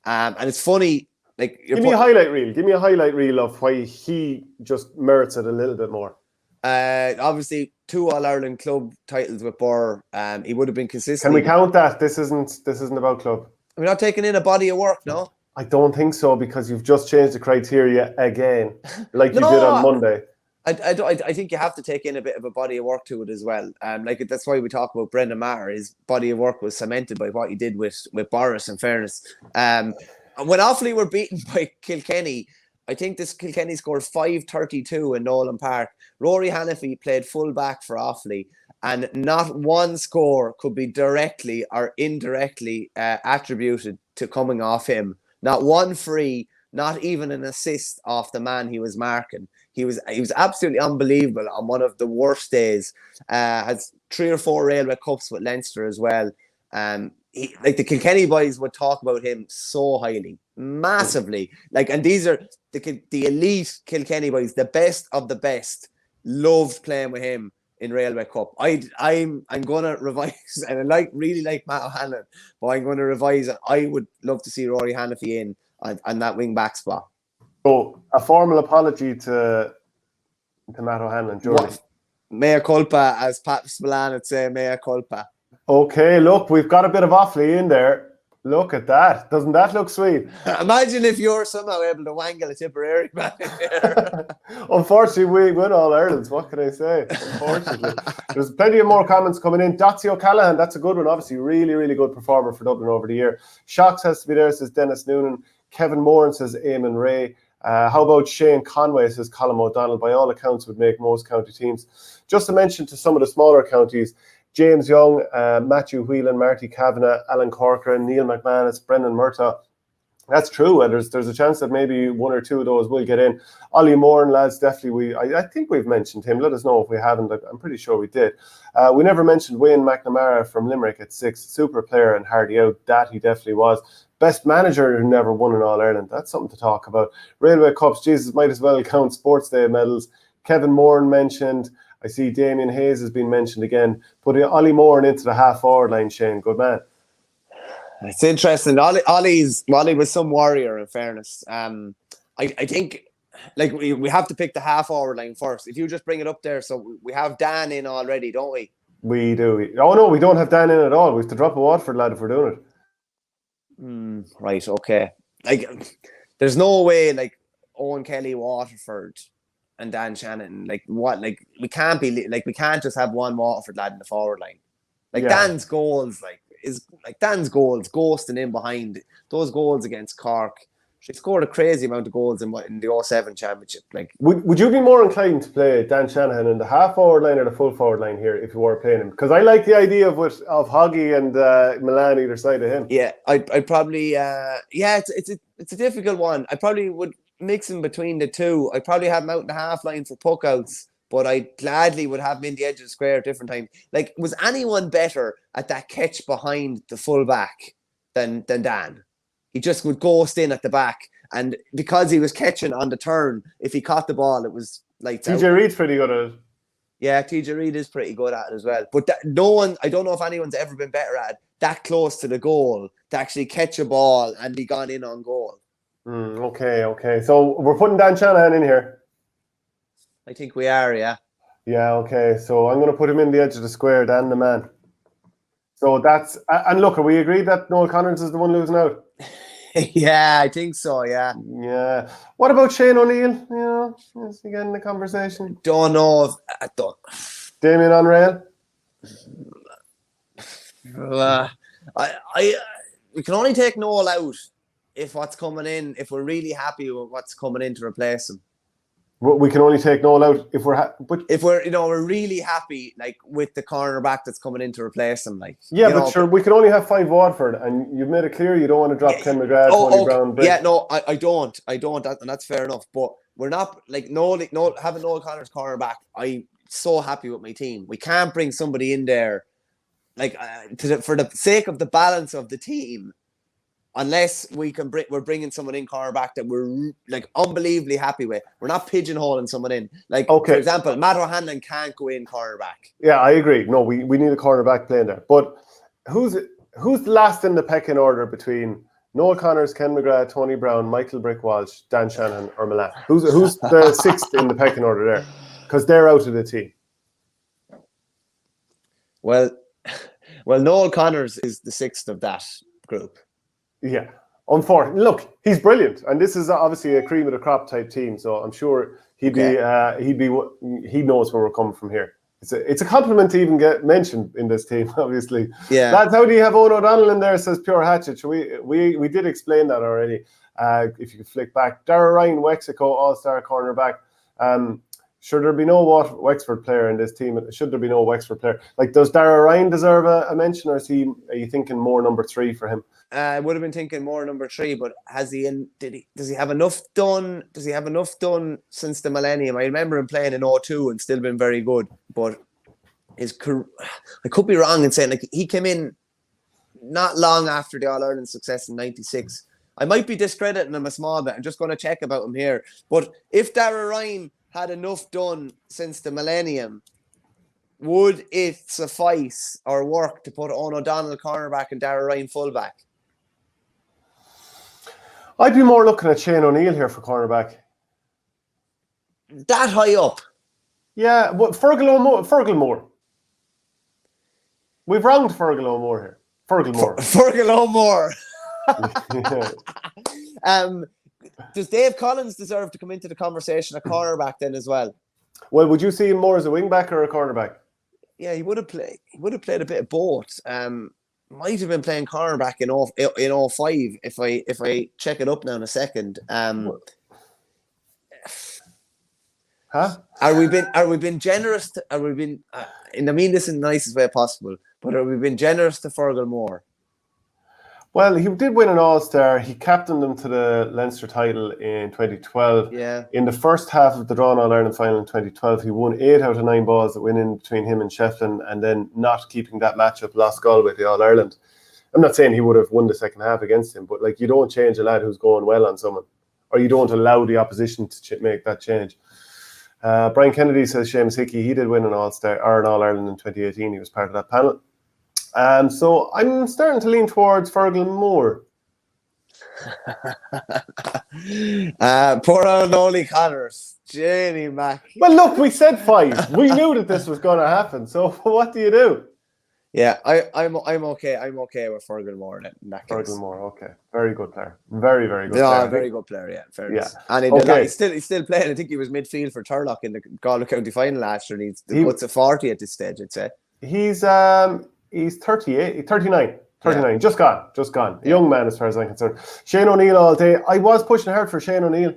And it's funny, give me a highlight reel. Give me a highlight reel of why he just merits it a little bit more. Obviously 2 All-Ireland club titles with Burr. He would have been consistent. Can we count that? This isn't about club. We're not taking in a body of work, no? I don't think so, because you've just changed the criteria again, like you did on Monday. I think you have to take in a bit of a body of work to it as well. That's why we talk about Brendan Maher. His body of work was cemented by what he did with Boris, in fairness. When Offaly were beaten by Kilkenny, I think this Kilkenny scored 5-32 in Nolan Park. Rory Hannafy played fullback for Offaly, and not one score could be directly or indirectly attributed to coming off him. Not one free, not even an assist off the man he was marking. He was absolutely unbelievable on one of the worst days. Has 3 or 4 Railway Cups with Leinster as well. like the Kilkenny boys would talk about him so highly, massively. Like, and these are the elite Kilkenny boys, the best of the best. Loved playing with him in Railway Cup. I'm gonna revise, and I really like Matt O'Hanlon, but I'm gonna revise it. I would love to see Rory Hannafy in on that wing back spot. So a formal apology to Matt O'Hanlon, Jordan. Mea culpa, as Pat Spillane would say, mea culpa. Okay, look, we've got a bit of Offaly in there. Look at that. Doesn't that look sweet? Imagine if you're somehow able to wangle a Tipperary man in there. Unfortunately, we win all Ireland's. What can I say? Unfortunately. There's plenty of more comments coming in. Dotsy O'Callaghan, that's a good one. Obviously, really, really good performer for Dublin over the year. Shocks has to be there, says Dennis Noonan. Kevin Moran says Eamon Ray. How about Shane Conway, says Colm O'Donnell. By all accounts, would make most county teams. Just to mention to some of the smaller counties, James Young, Matthew Whelan, Marty Kavanagh, Alan Corcoran, Neil McManus, Brendan Murtaugh. That's true. And there's a chance that maybe one or two of those will get in. Ollie Moran, lads, definitely. I think we've mentioned him. Let us know if we haven't. I'm pretty sure we did. We never mentioned Wayne McNamara from Limerick at 6. Super player and hardy out. That he definitely was. Best manager who never won in All-Ireland. That's something to talk about. Railway Cups, Jesus, might as well count Sports Day medals. Kevin Moran mentioned. I see Damien Hayes has been mentioned again. Putting Ollie Moran into the half-forward line, Shane. Good man. It's interesting. Ollie was some warrior, in fairness. I think like we have to pick the half-forward line first. If you just bring it up there, so we have Dan in already, don't we? We do. Oh, no, we don't have Dan in at all. We have to drop a Watford lad if we're doing it. Right, okay. Like, there's no way, like, Owen Kelly, Waterford, and Dan Shannon, like what? Like we can't just have one Waterford lad in the forward line. Like Dan's goals, Dan's goals ghosting in behind those goals against Cork. She scored a crazy amount of goals in the 07 championship. Like, would you be more inclined to play Dan Shanahan in the half forward line or the full forward line here if you were playing him? Because I like the idea of Hoggy and Milan either side of him. Yeah, I'd probably it's a difficult one. I probably would mix him between the two. I'd probably have him out in the half line for puck outs, but I gladly would have him in the edge of the square at different times. Like, was anyone better at that catch behind the fullback than Dan? He just would ghost in at the back, and because he was catching on the turn, if he caught the ball, it was like TJ Reid's pretty good at it. Yeah, TJ Reid is pretty good at it as well. But no one, I don't know if anyone's ever been better at it, that close to the goal to actually catch a ball and be gone in on goal. Okay. So we're putting Dan Shanahan in here. I think we are, yeah. Yeah, okay. So I'm going to put him in the edge of the square, Dan the man. So that's... And look, are we agreed that Noel Connors is the one losing out? Yeah, I think so, yeah. Yeah. What about Shane O'Neill? Yeah, is he getting the conversation? Don't know if... I don't... Damien on rail? We can only take Noel out if what's coming in, if we're really happy with what's coming in to replace him. We can only take Noel out if we're if we're really happy, like, with the cornerback that's coming in to replace him, like. Yeah, but sure, we can only have 5 Watford, and you've made it clear you don't want to drop Ken Mcgrath, Tony Brown. Yeah, no, I don't, and that's fair enough. But we're not like having Noel Connors cornerback. I'm so happy with my team. We can't bring somebody in there, like, for the sake of the balance of the team. Unless we're bringing someone in cornerback that we're like unbelievably happy with. We're not pigeonholing someone in. Like, for example, Matt O'Hanlon can't go in cornerback. Yeah, I agree. No, we need a cornerback playing there. But who's last in the pecking order between Noel Connors, Ken Mcgrath, Tony Brown, Michael Brick Walsh, Dan Shanahan, or Milan? Who's the 6th in the pecking order there? Because they're out of the team. Well, Noel Connors is the 6th of that group. Yeah, unfortunately, look, he's brilliant, and this is obviously a cream of the crop type team. So I'm sure he knows where we're coming from here. It's a compliment to even get mentioned in this team, obviously. Yeah, lads, how do you have Owen O'Donnell in there? Says Pure Hatchet. We did explain that already. If you could flick back, Dara Ryan, Wexico, all-star cornerback. Should there be no Wexford player in this team? Should there be no Wexford player? Like, does Dara Ryan deserve a mention, or are you thinking more number 3 for him? I would have been thinking more number 3, but does he have enough done? Does he have enough done since the millennium? I remember him playing in 02 and still been very good, but I could be wrong in saying, like, he came in not long after the All-Ireland success in 96. I might be discrediting him a small bit. I'm just going to check about him here. But if Darragh Ryan had enough done since the millennium, would it suffice or work to put Owen O'Donnell cornerback and Darragh Ryan fullback? I'd be more looking at Shane O'Neill here for cornerback. That high up? Yeah, but Fergal Moore. We've wronged Fergal O'Moore here. Fergal O'Moore. Does Dave Collins deserve to come into the conversation a cornerback then as well? Well, would you see him more as a wing back or a cornerback? Yeah, he would have played a bit of both. Might have been playing cornerback in 05 if I check it up now in a second. Huh? Are we been generous to, and I mean this in the nicest way possible, but are we been generous to Fergal Moore? Well, he did win an All-Star. He captained them to the Leinster title in 2012. Yeah. In the first half of the drawn All-Ireland final in 2012, he won 8 out of 9 balls that went in between him and Shefflin, and then not keeping that matchup, lost Galway to All-Ireland. I'm not saying he would have won the second half against him, but like, you don't change a lad who's going well on someone, or you don't allow the opposition to make that change. Brian Kennedy says Seamus Hickey, he did win an All-Star or an All-Ireland in 2018. He was part of that panel. So I'm starting to lean towards Fergal Moore. Poor old Oli Connors. Jenny Mac. Well, look, we said 5. We knew that this was going to happen. So what do you do? Yeah, I'm okay. I'm okay with Fergal Moore in that case. Fergal Moore, okay. Very good player. Very, very good player. player. Very good player, yeah. Fairness. Yeah. And he's still playing. I think he was midfield for Turlock in the Galway County final last year. He puts a 40 at this stage, I'd say. He's 38, 39. Yeah. Just gone. Yeah. Young man as far as I'm concerned. Shane O'Neill all day. I was pushing hard for Shane O'Neill.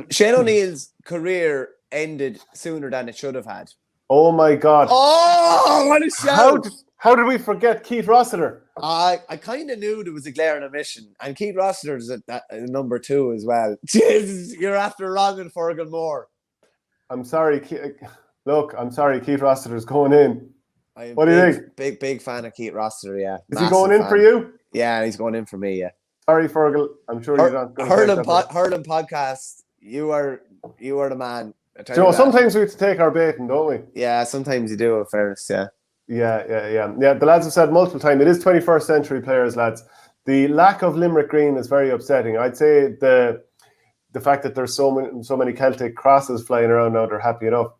Shane O'Neill's career ended sooner than it should have had. Oh my God. Oh, what a shout. How did we forget Keith Rossiter? I kind of knew there was a glaring omission. And Keith Rossiter's at number 2 as well. Jesus, you're after wronging Fergal Moore. I'm sorry. I'm sorry. Keith Rossiter's going in. What do you think? Big fan of Keith Rossiter, yeah. Is he going in for you? Yeah, he's going in for me, yeah. Sorry, Fergal. I'm sure you're not going to Hurling podcast, you are the man. So sometimes we have to take our baiting, don't we? Yeah, sometimes you do, in fairness, yeah. Yeah. The lads have said multiple times, it is 21st century players, lads. The lack of Limerick Green is very upsetting. I'd say the fact that there's so many Celtic crosses flying around now, they're happy enough.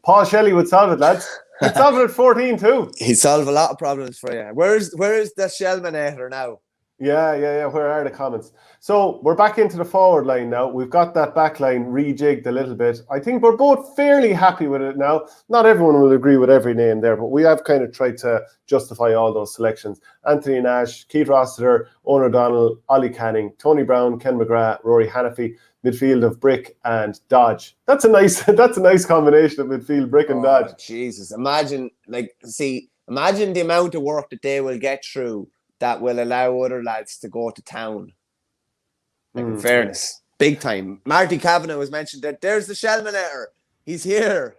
Paul Shelley would solve it, lads. He'd solve it at 14 too. He'd solve a lot of problems for you. Where is the Shellmanator now? Yeah. Where are the comments? So we're back into the forward line now. We've got that back line rejigged a little bit. I think we're both fairly happy with it now. Not everyone will agree with every name there, but we have kind of tried to justify all those selections. Anthony Nash, Keith Rossiter, Owen O'Donnell, Ollie Canning, Tony Brown, Ken Mcgrath, Rory Hannafy, midfield of Brick and Dodge. That's a nice combination of midfield, Brick and Dodge. Jesus. Imagine the amount of work that they will get through that will allow other lads to go to town. In fairness, big time. Marty Kavanagh was mentioned that there's the Shellmanator. He's here.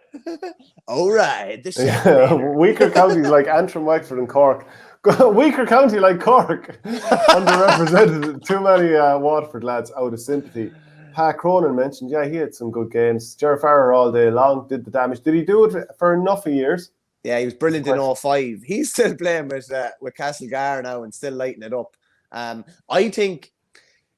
All right, the Shellmanator. Weaker counties like Antrim, Wexford and Cork. Weaker county like Cork. Underrepresented. Too many Waterford lads out of sympathy. Pat Cronin mentioned, he had some good games. Ger Farrer all day long, did the damage. Did he do it for enough of years? Yeah, he was brilliant in 05. He's still playing with Castlegar now and still lighting it up. I think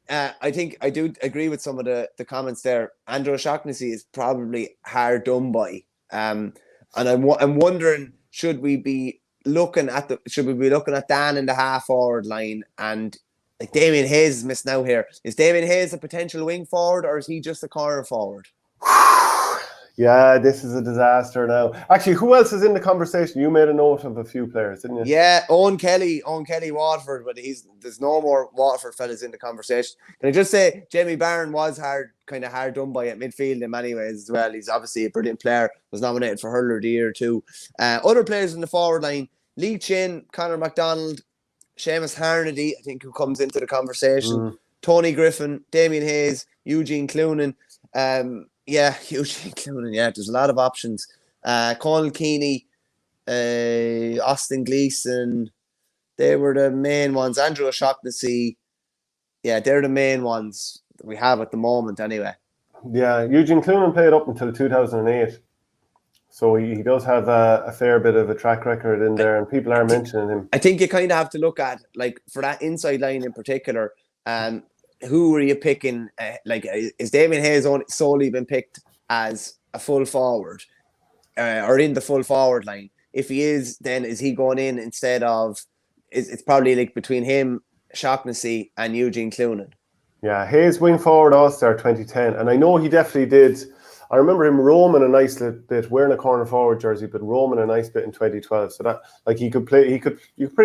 I do agree with some of the comments there. Andrew O'Shaughnessy is probably hard done by. And I'm wondering, should we be looking at Dan in the half forward line, and like Damien Hayes is missing out here. Is Damien Hayes a potential wing forward, or is he just a corner forward? Yeah, this is a disaster now. Actually, who else is in the conversation? You made a note of a few players, didn't you? Yeah, Owen Kelly, Waterford, but there's no more Waterford fellas in the conversation. Can I just say, Jamie Barron was hard done by at midfield in many ways as well. He's obviously a brilliant player. Was nominated for Hurler of the Year too. Other players in the forward line: Lee Chin, Conor MacDonald, Seamus Harnedy, I think, who comes into the conversation. Tony Griffin, Damien Hayes, Eugene Cloonan. Eugene Cloonan. Yeah, there's a lot of options. Conal Keeney, Austin Gleeson. They were the main ones. Andrew O'Shaughnessy. Yeah, they're the main ones that we have at the moment anyway. Yeah, Eugene Cloonan played up until 2008. So he does have a fair bit of a track record in there, and people are mentioning him. I think you kind of have to look at, like, for that inside line in particular, who are you picking? Is Damien Hayes solely been picked as a full forward or in the full forward line? If he is, then is he going in instead of... It's probably like between him, Shaughnessy, and Eugene Cloonan. Yeah, Hayes wing forward All-Star 2010, and I know he definitely did. I remember him roaming a nice little bit, wearing a corner forward jersey, but roaming a nice bit in 2012. So that, like, you could pretty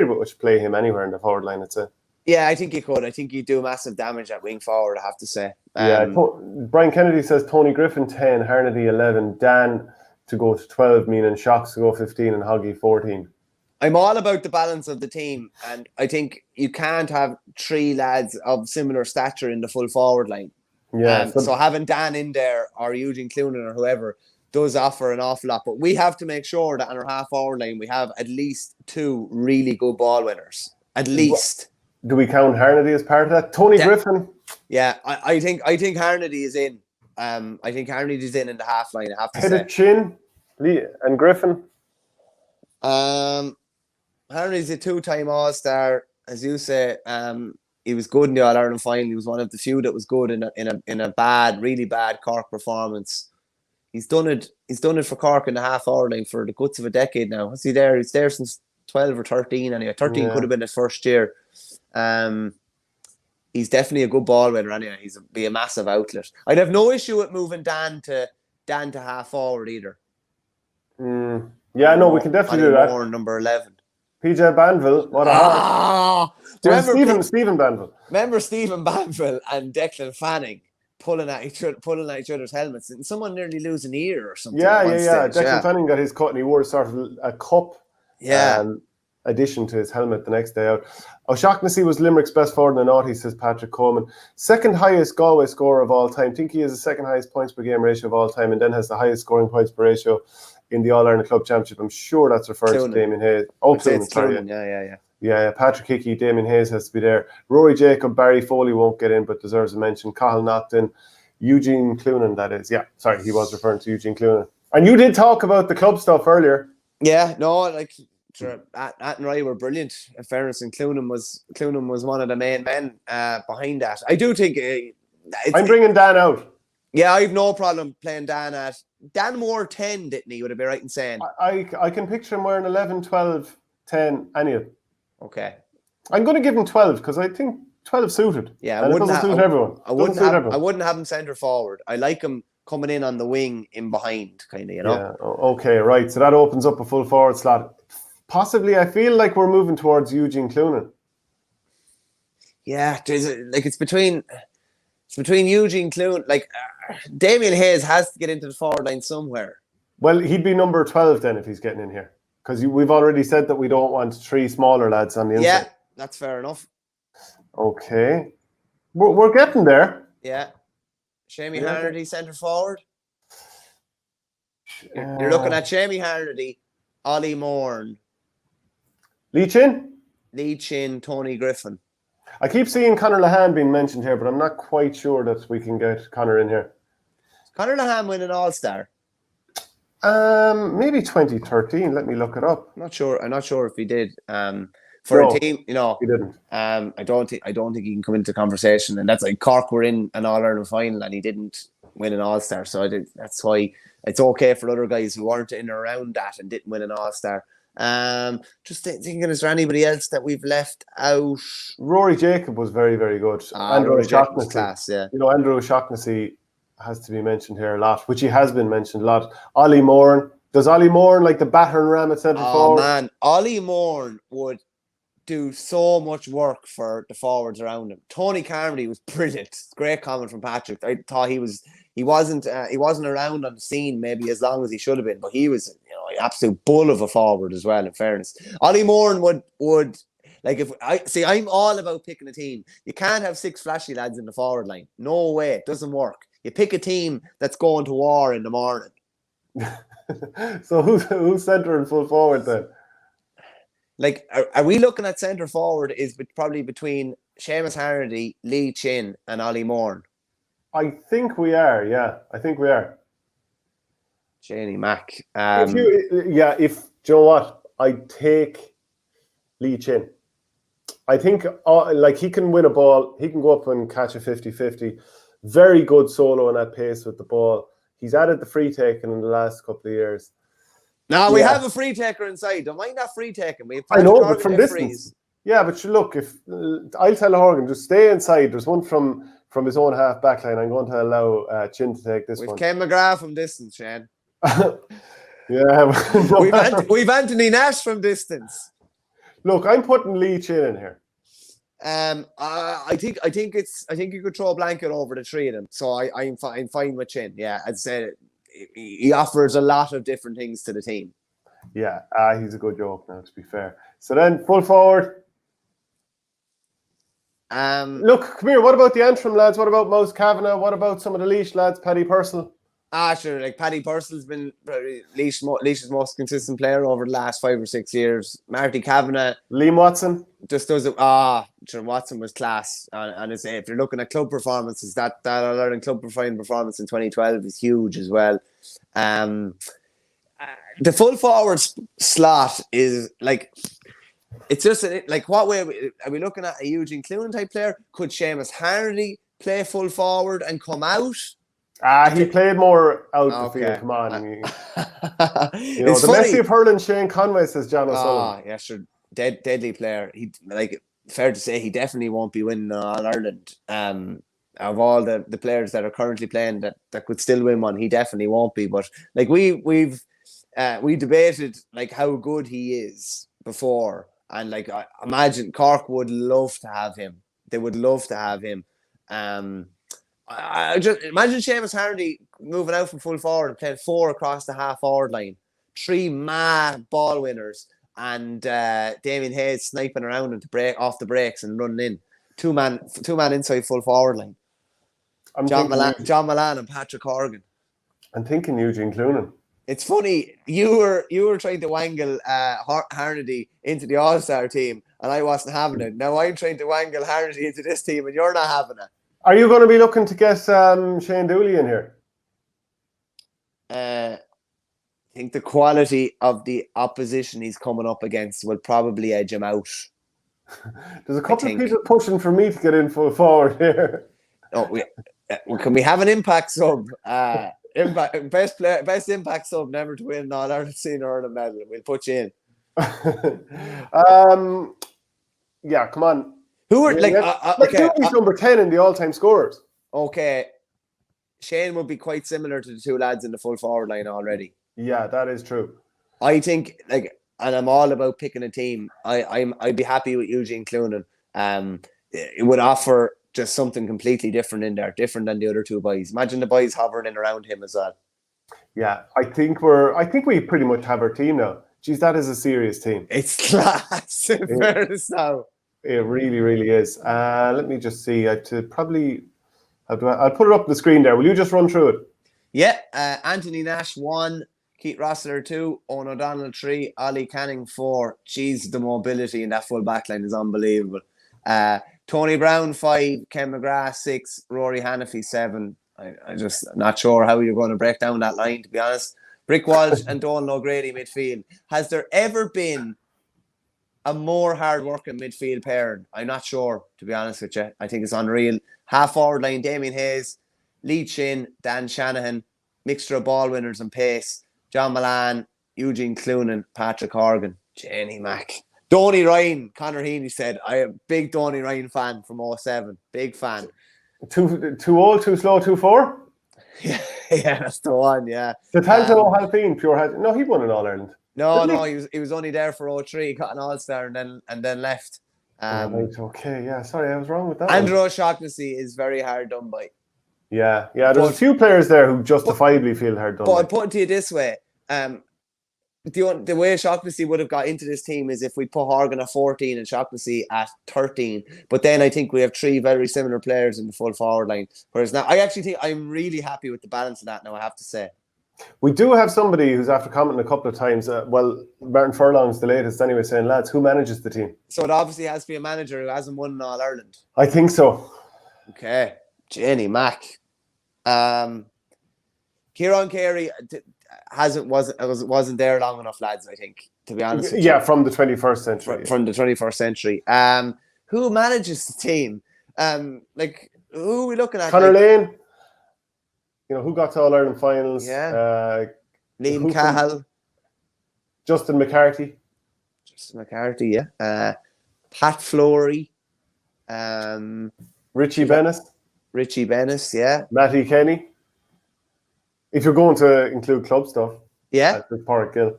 much play him anywhere in the forward line, I'd say. Yeah, I think you could. I think you do massive damage at wing forward, I have to say. Brian Kennedy says Tony Griffin 10, Harnedy 11, Dan to go to 12, meaning Shocks to go 15 and Hoggy 14. I'm all about the balance of the team, and I think you can't have three lads of similar stature in the full forward line. Yeah. So having Dan in there or Eugene Cloonan or whoever does offer an awful lot. But we have to make sure that on our half forward line we have at least two really good ball winners. At least. Do we count Harnedy as part of that? Tony Griffin? Yeah, I think Harnedy is in. I think Harnedy is in the half line, I have to say. Headed Chin and Griffin? Harnedy's a two-time All-Star, as you say. He was good in the All-Ireland final. He was one of the few that was good in a bad, really bad Cork performance. He's done it for Cork in the half hour line for the guts of a decade now. What's he there? He's there since 12 or 13 anyway. 13 could have been his first year. He's definitely a good ball winner anyway. He's be a massive outlet. I'd have no issue with moving Dan to half forward either. Yeah, no, we can definitely do that. Number 11. PJ Banville, what a Stephen Banville. Remember Stephen Banville and Declan Fanning pulling at each other's helmets, and someone nearly lose an ear or something. Yeah. Declan Fanning got his cut, and he wore sort of a cup addition to his helmet the next day out. O'Shaughnessy was Limerick's best forward in the naughty, says Patrick Coleman. Second highest Galway scorer of all time. Think he has the second highest points per game ratio of all time, and then has the highest scoring points per ratio in the All-Ireland Club Championship. I'm sure that's referring to Damien Hayes. Cloonan, Yeah, Patrick Hickey, Damien Hayes has to be there. Rory Jacob, Barry Foley won't get in, but deserves a mention. Cathal Naughton, Eugene Cloonan, that is. Yeah, sorry, he was referring to Eugene Cloonan. And you did talk about the club stuff earlier. Yeah, no, like, At and Rye were brilliant, in fairness, and Cloonan was one of the main men behind that. I do think... I'm bringing Dan out. Yeah, I have no problem playing Dan Dan wore 10, didn't he? Would it be right in saying? I can picture him wearing 11, 12, 10, any of them. Okay. I'm going to give him 12 because I think 12 suited. Yeah, it doesn't suit everyone. I wouldn't have him centre forward. I like him coming in on the wing in behind, kind of, you know? Yeah, okay, right. So that opens up a full forward slot. Possibly, I feel like we're moving towards Eugene Cloonan. Yeah, it's between Eugene Cloonan, like Damien Hayes has to get into the forward line somewhere. Well, he'd be number 12 then if he's getting in here, because we've already said that we don't want three smaller lads on the inside. Yeah, that's fair enough. Okay, we're getting there. Yeah, Shamie Harnedy centre forward. You're looking at Shamie Harnedy, Ollie Moore, Lee Chin, Tony Griffin. I keep seeing Conor Lahan being mentioned here, but I'm not quite sure that we can get Conor in here. Conor Lahan win an All-Star? Maybe 2013. Let me look it up. I'm not sure if he did. For a team, you know, he didn't. I don't think he can come into conversation. And that's like Cork were in an All-Ireland final and he didn't win an All-Star. So that's why it's okay for other guys who weren't in or around that and didn't win an All-Star. Just thinking, is there anybody else that we've left out? Rory Jacob was very, very good. Andrew O'Shaughnessy, class, yeah. You know, Andrew O'Shaughnessy has to be mentioned here a lot, which he has been mentioned a lot. Ollie Moore. Does Ollie Moore like the battering ram at centre forward? Oh man, Ollie Moore would do so much work for the forwards around him. Tony Carmody was brilliant. Great comment from Patrick. I thought he wasn't around on the scene maybe as long as he should have been, but he was, you know, an absolute bull of a forward as well, in fairness. Ollie Moore would like, I'm all about picking a team. You can't have 6 flashy lads in the forward line. No way, it doesn't work. You pick a team that's going to war in the morning. So who's centre and full forward then? Like, are we looking at centre forward is probably between Seamus Hannity, Lee Chin, and Ollie Morn? I think we are. Yeah, I think we are. Janie Mack. If do you know what? I'd take Lee Chin. I think he can win a ball. He can go up and catch a 50-50. Very good solo and at pace with the ball. He's added the free taking in the last couple of years. Now we have a free taker inside. Don't mind that free taking. I know, but from distance. Yeah, but look, if I'll tell Horgan, just stay inside. There's one from his own half back line. I'm going to allow Chin to take this one. We've Ken Mcgrath from distance, Shane. Yeah. We've Anthony Nash from distance. Look, I'm putting Lee Chin in here. I think you could throw a blanket over the three of them. So I'm fine with Chin. Yeah, I'd say he offers a lot of different things to the team. Yeah, he's a good joke now, to be fair. So then full forward. Look, come here. What about the Antrim lads? What about Mouse Kavanagh? What about some of the Laois lads? Paddy Purcell. Sure. Like Paddy Purcell's been Laois's most consistent player over the last 5 or 6 years. Marty Kavanagh. Liam Watson. Just does it. Sure, Watson was class. And if you're looking at club performances, that All-Ireland club performance in 2012 is huge as well. The full forward slot is like, it's just like, what way are we looking at? A Eugene Cloonan type player? Could Seamus Hannity play full forward and come out? He played more out the field. Come on. The funny. Messi of hurling, Shane Conway, says John O'Sullivan. Yeah, sure. Deadly player. He, like, fair to say, he definitely won't be winning All-Ireland. Of all the players that are currently playing that could still win one, he definitely won't be. But like we debated like how good he is before, and like I imagine Cork would love to have him. They would love to have him. I just imagine Seamus Hannity moving out from full forward and playing 4 across the half forward line, 3 mad ball winners, and Damien Hayes sniping around him to break off the breaks and running in. Two man inside full forward line. John Milan and Patrick Horgan. I'm thinking Eugene Cloonan. It's funny, you were trying to wangle Hannity into the All-Star team, and I wasn't having it. Now I'm trying to wangle Hannity into this team, and you're not having it. Are you going to be looking to get Shane Dooley in here? I think the quality of the opposition he's coming up against will probably edge him out. There's a couple of people pushing for me to get in full forward here. Can we have an impact sub? Best impact sub never to win an All-Ireland senior or a medal. We'll put you in. Yeah, come on. Who are Dooley's number 10 in the all-time scorers. Okay, Shane would be quite similar to the 2 lads in the full forward line already. Yeah, that is true. I think and I'm all about picking a team. I'd be happy with Eugene Cloonan. It would offer just something completely different in there, different than the other 2 boys. Imagine the boys hovering in around him as well. Yeah, I think we pretty much have our team now. Geez, that is a serious team. It's class, in fairness now. It really, really is. Let me just see. I'll put it up on the screen there. Will you just run through it? Yeah. Anthony Nash 1, Keith Rossler 2, Owen O'Donnell 3, Ollie Canning 4. Jeez, the mobility in that full back line is unbelievable. Tony Brown 5, Ken Mcgrath 6, Rory Hannafy 7. I'm just not sure how you're going to break down that line, to be honest. Brick Walsh and Donal O'Grady midfield. Has there ever been a more hard-working midfield pair? I'm not sure, to be honest with you. I think it's unreal. Half-forward line, Damien Hayes, Lee Chin, Dan Shanahan, mixture of ball winners and pace, John Milan, Eugene Cloonan, Patrick Horgan, Jenny Mack. Donny Ryan, Conor Heaney said, I am a big Donny Ryan fan from 07. Big fan. Too old, too slow, too far? Yeah, that's the one, yeah. The Tanto Halpine, pure head. No, he won an All-Ireland. No, he was only there for 03, got an All-Star and then left. Right, okay, yeah. Sorry, I was wrong with that. Andrew O'Shaughnessy is very hard done by. Yeah. There's a few players there who justifiably feel hard done. But I'd put it to you this way: the way O'Shaughnessy would have got into this team is if we put Horgan at 14 and O'Shaughnessy at 13. But then I think we have 3 very similar players in the full forward line. Whereas now, I actually think I'm really happy with the balance of that. Now, I have to say. We do have somebody who's after commenting a couple of times. Martin Furlong's the latest anyway, saying, lads, who manages the team? So it obviously has to be a manager who hasn't won an All-Ireland. I think so. Okay. Jenny Mac. Kieran Carey wasn't there long enough, lads, I think, to be honest with you. Yeah, from the 21st century. From the 21st century. Who manages the team? Who are we looking at? Conor Lane. Who got to All-Ireland finals? Yeah. Liam Cahill. Justin McCarthy. Yeah. Pat Flory. Richie Bennis. Yeah. Matty Kenny. If you're going to include club stuff. Yeah. Park Gill.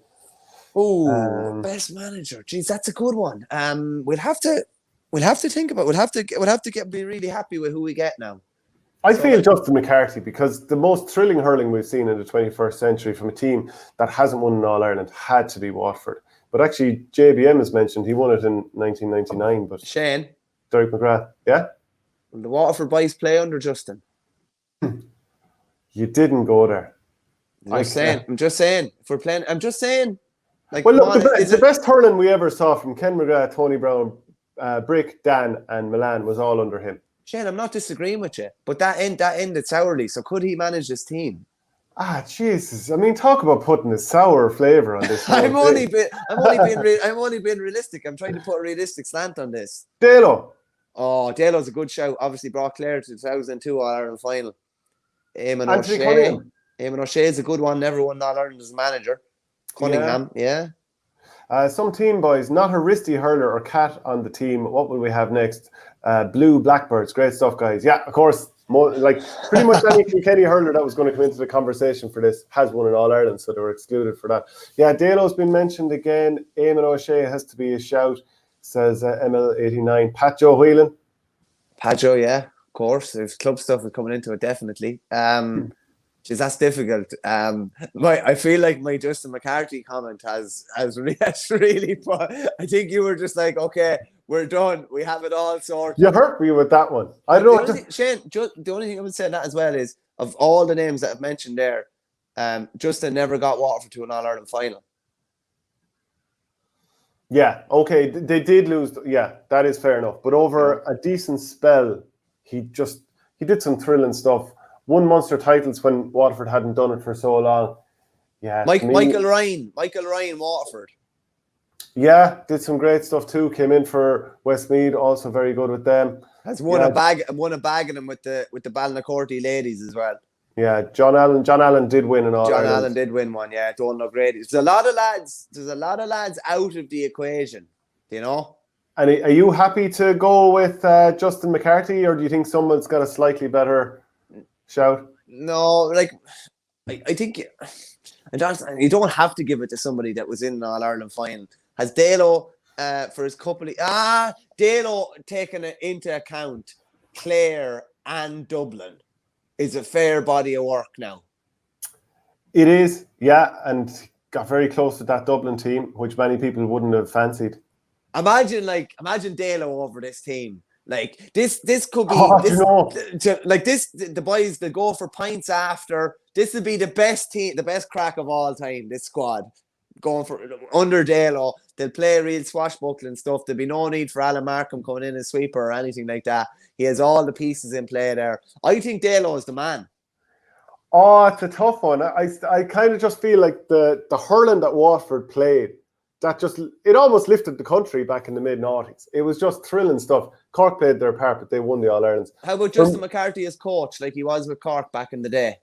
Oh, best manager. Jeez, that's a good one. We'll have to think about. We'll have to be really happy with who we get now. I feel Justin McCarthy, because the most thrilling hurling we've seen in the 21st century from a team that hasn't won an All-Ireland had to be Waterford. But actually, JBM has mentioned he won it in 1999. But Shane. Derek Mcgrath, yeah? Will the Waterford boys play under Justin? You didn't go there. I'm just saying. If we're playing, I'm just saying. The best hurling we ever saw from Ken McGrath, Tony Brown, Brick, Dan, and Milan was all under him. Shane, I'm not disagreeing with you, but that ended sourly. So could he manage this team? Jesus! I mean, talk about putting a sour flavour on this. I'm only being realistic. I'm trying to put a realistic slant on this. Dalo. Oh, Dalo's a good shout. Obviously brought Clare to the 2002 All-Ireland final. Eamon O'Shea is a good one. Never won All-Ireland as a manager. Cunningham, yeah. Some team boys, not a wristy hurler or cat on the team. What will we have next? Blue Blackbirds. Great stuff, guys. Yeah, of course. Pretty much any Kilkenny hurler that was going to come into the conversation for this has won an All-Ireland, so they were excluded for that. Yeah, Dalo's been mentioned again. Eamon O'Shea has to be a shout, says ML89. Pat Joe Whelan. Pat Joe, yeah, of course. There's club stuff is coming into it, definitely. That's difficult. I feel like my Justin McCarthy comment has really put, I think you were just like, okay, we're done. We have it all sorted. You hurt me with that one. I don't know. Shane, the only thing I would say that as well is, of all the names that I've mentioned there, Justin never got Waterford to an All-Ireland final. Yeah, okay. They did lose. Yeah, that is fair enough. But over a decent spell, he did some thrilling stuff. Won Munster titles when Waterford hadn't done it for so long. Yeah, Michael Ryan, Waterford. Yeah, did some great stuff too. Came in for Westmeath, also very good with them. Has won a bag of them with the Balnacorty ladies as well. Yeah, John Allen did win an All-Ireland. John Allen did win one. Yeah, don't look great. There's a lot of lads out of the equation. And are you happy to go with Justin McCarthy, or do you think someone's got a slightly better shout? No, I think you don't have to give it to somebody that was in an All-Ireland final. Has Dalo for his couple of Dalo taken it into account Clare and Dublin is a fair body of work now. It is, yeah, and got very close to that Dublin team, which many people wouldn't have fancied. Imagine Dalo over this team. This could be the boys that go for pints after. This would be the best team, the best crack of all time. This squad going for under Dalo. They'll play real swashbuckling stuff. There'll be no need for Alan Markham coming in as sweeper or anything like that. He has all the pieces in play there. I think Dalo is the man. Oh, it's a tough one. I kind of just feel like the hurling that Waterford played, it almost lifted the country back in the mid-noughties. It was just thrilling stuff. Cork played their part, but they won the All-Irelands. How about Justin McCarthy as coach, like he was with Cork back in the day?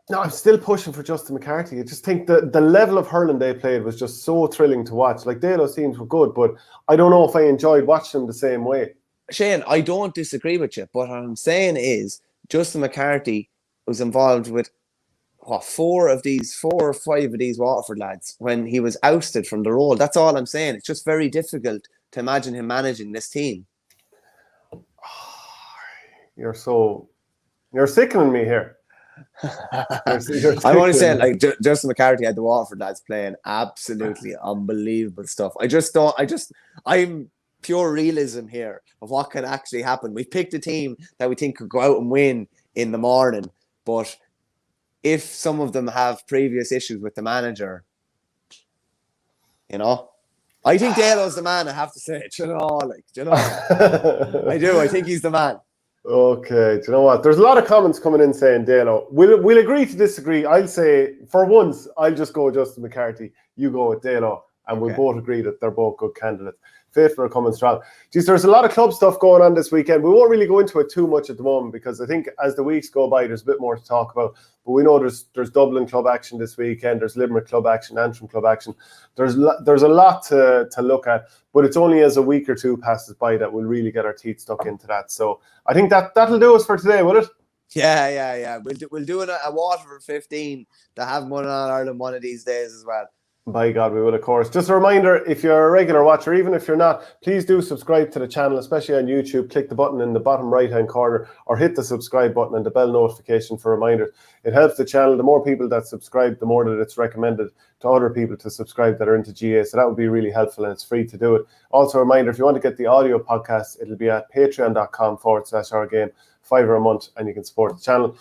No, I'm still pushing for Justin McCarthy. I just think the level of hurling they played was just so thrilling to watch. Like, Dalo's teams were good, but I don't know if I enjoyed watching them the same way. Shane, I don't disagree with you, but what I'm saying is Justin McCarthy was involved with 4 or 5 of these Waterford lads when he was ousted from the role. That's all I'm saying. It's just very difficult to imagine him managing this team. You're sickening me here. I'm only saying, Justin McCarthy had the Waterford lads playing absolutely unbelievable stuff. I'm pure realism here of what can actually happen. We picked a team that we think could go out and win in the morning, but if some of them have previous issues with the manager. You know, I think Dalo's the man. I have to say, I do. I think he's the man. Okay, do you know what? There's a lot of comments coming in saying Dalo. We'll agree to disagree. I'll say for once, I'll just go with Justin McCarthy. You go with Dalo, and we'll both agree that they're both good candidates. Faithful are coming strong. Geez, there's a lot of club stuff going on this weekend. We won't really go into it too much at the moment because I think as the weeks go by, there's a bit more to talk about. But we know there's Dublin club action this weekend. There's Limerick club action, Antrim club action. There's a lot to look at. But it's only as a week or two passes by that we'll really get our teeth stuck into that. So I think that'll do us for today, will it? Yeah. We'll do a Waterford 15 to have one on Ireland one of these days as well. By God, we will, of course. Just a reminder, if you're a regular watcher, even if you're not, please do subscribe to the channel, especially on YouTube. Click the button in the bottom right-hand corner or hit the subscribe button and the bell notification for reminders. It helps the channel. The more people that subscribe, the more that it's recommended to other people to subscribe that are into GA. So that would be really helpful and it's free to do it. Also a reminder, if you want to get the audio podcast, it'll be at patreon.com/OurGame, £5 a month, and you can support the channel.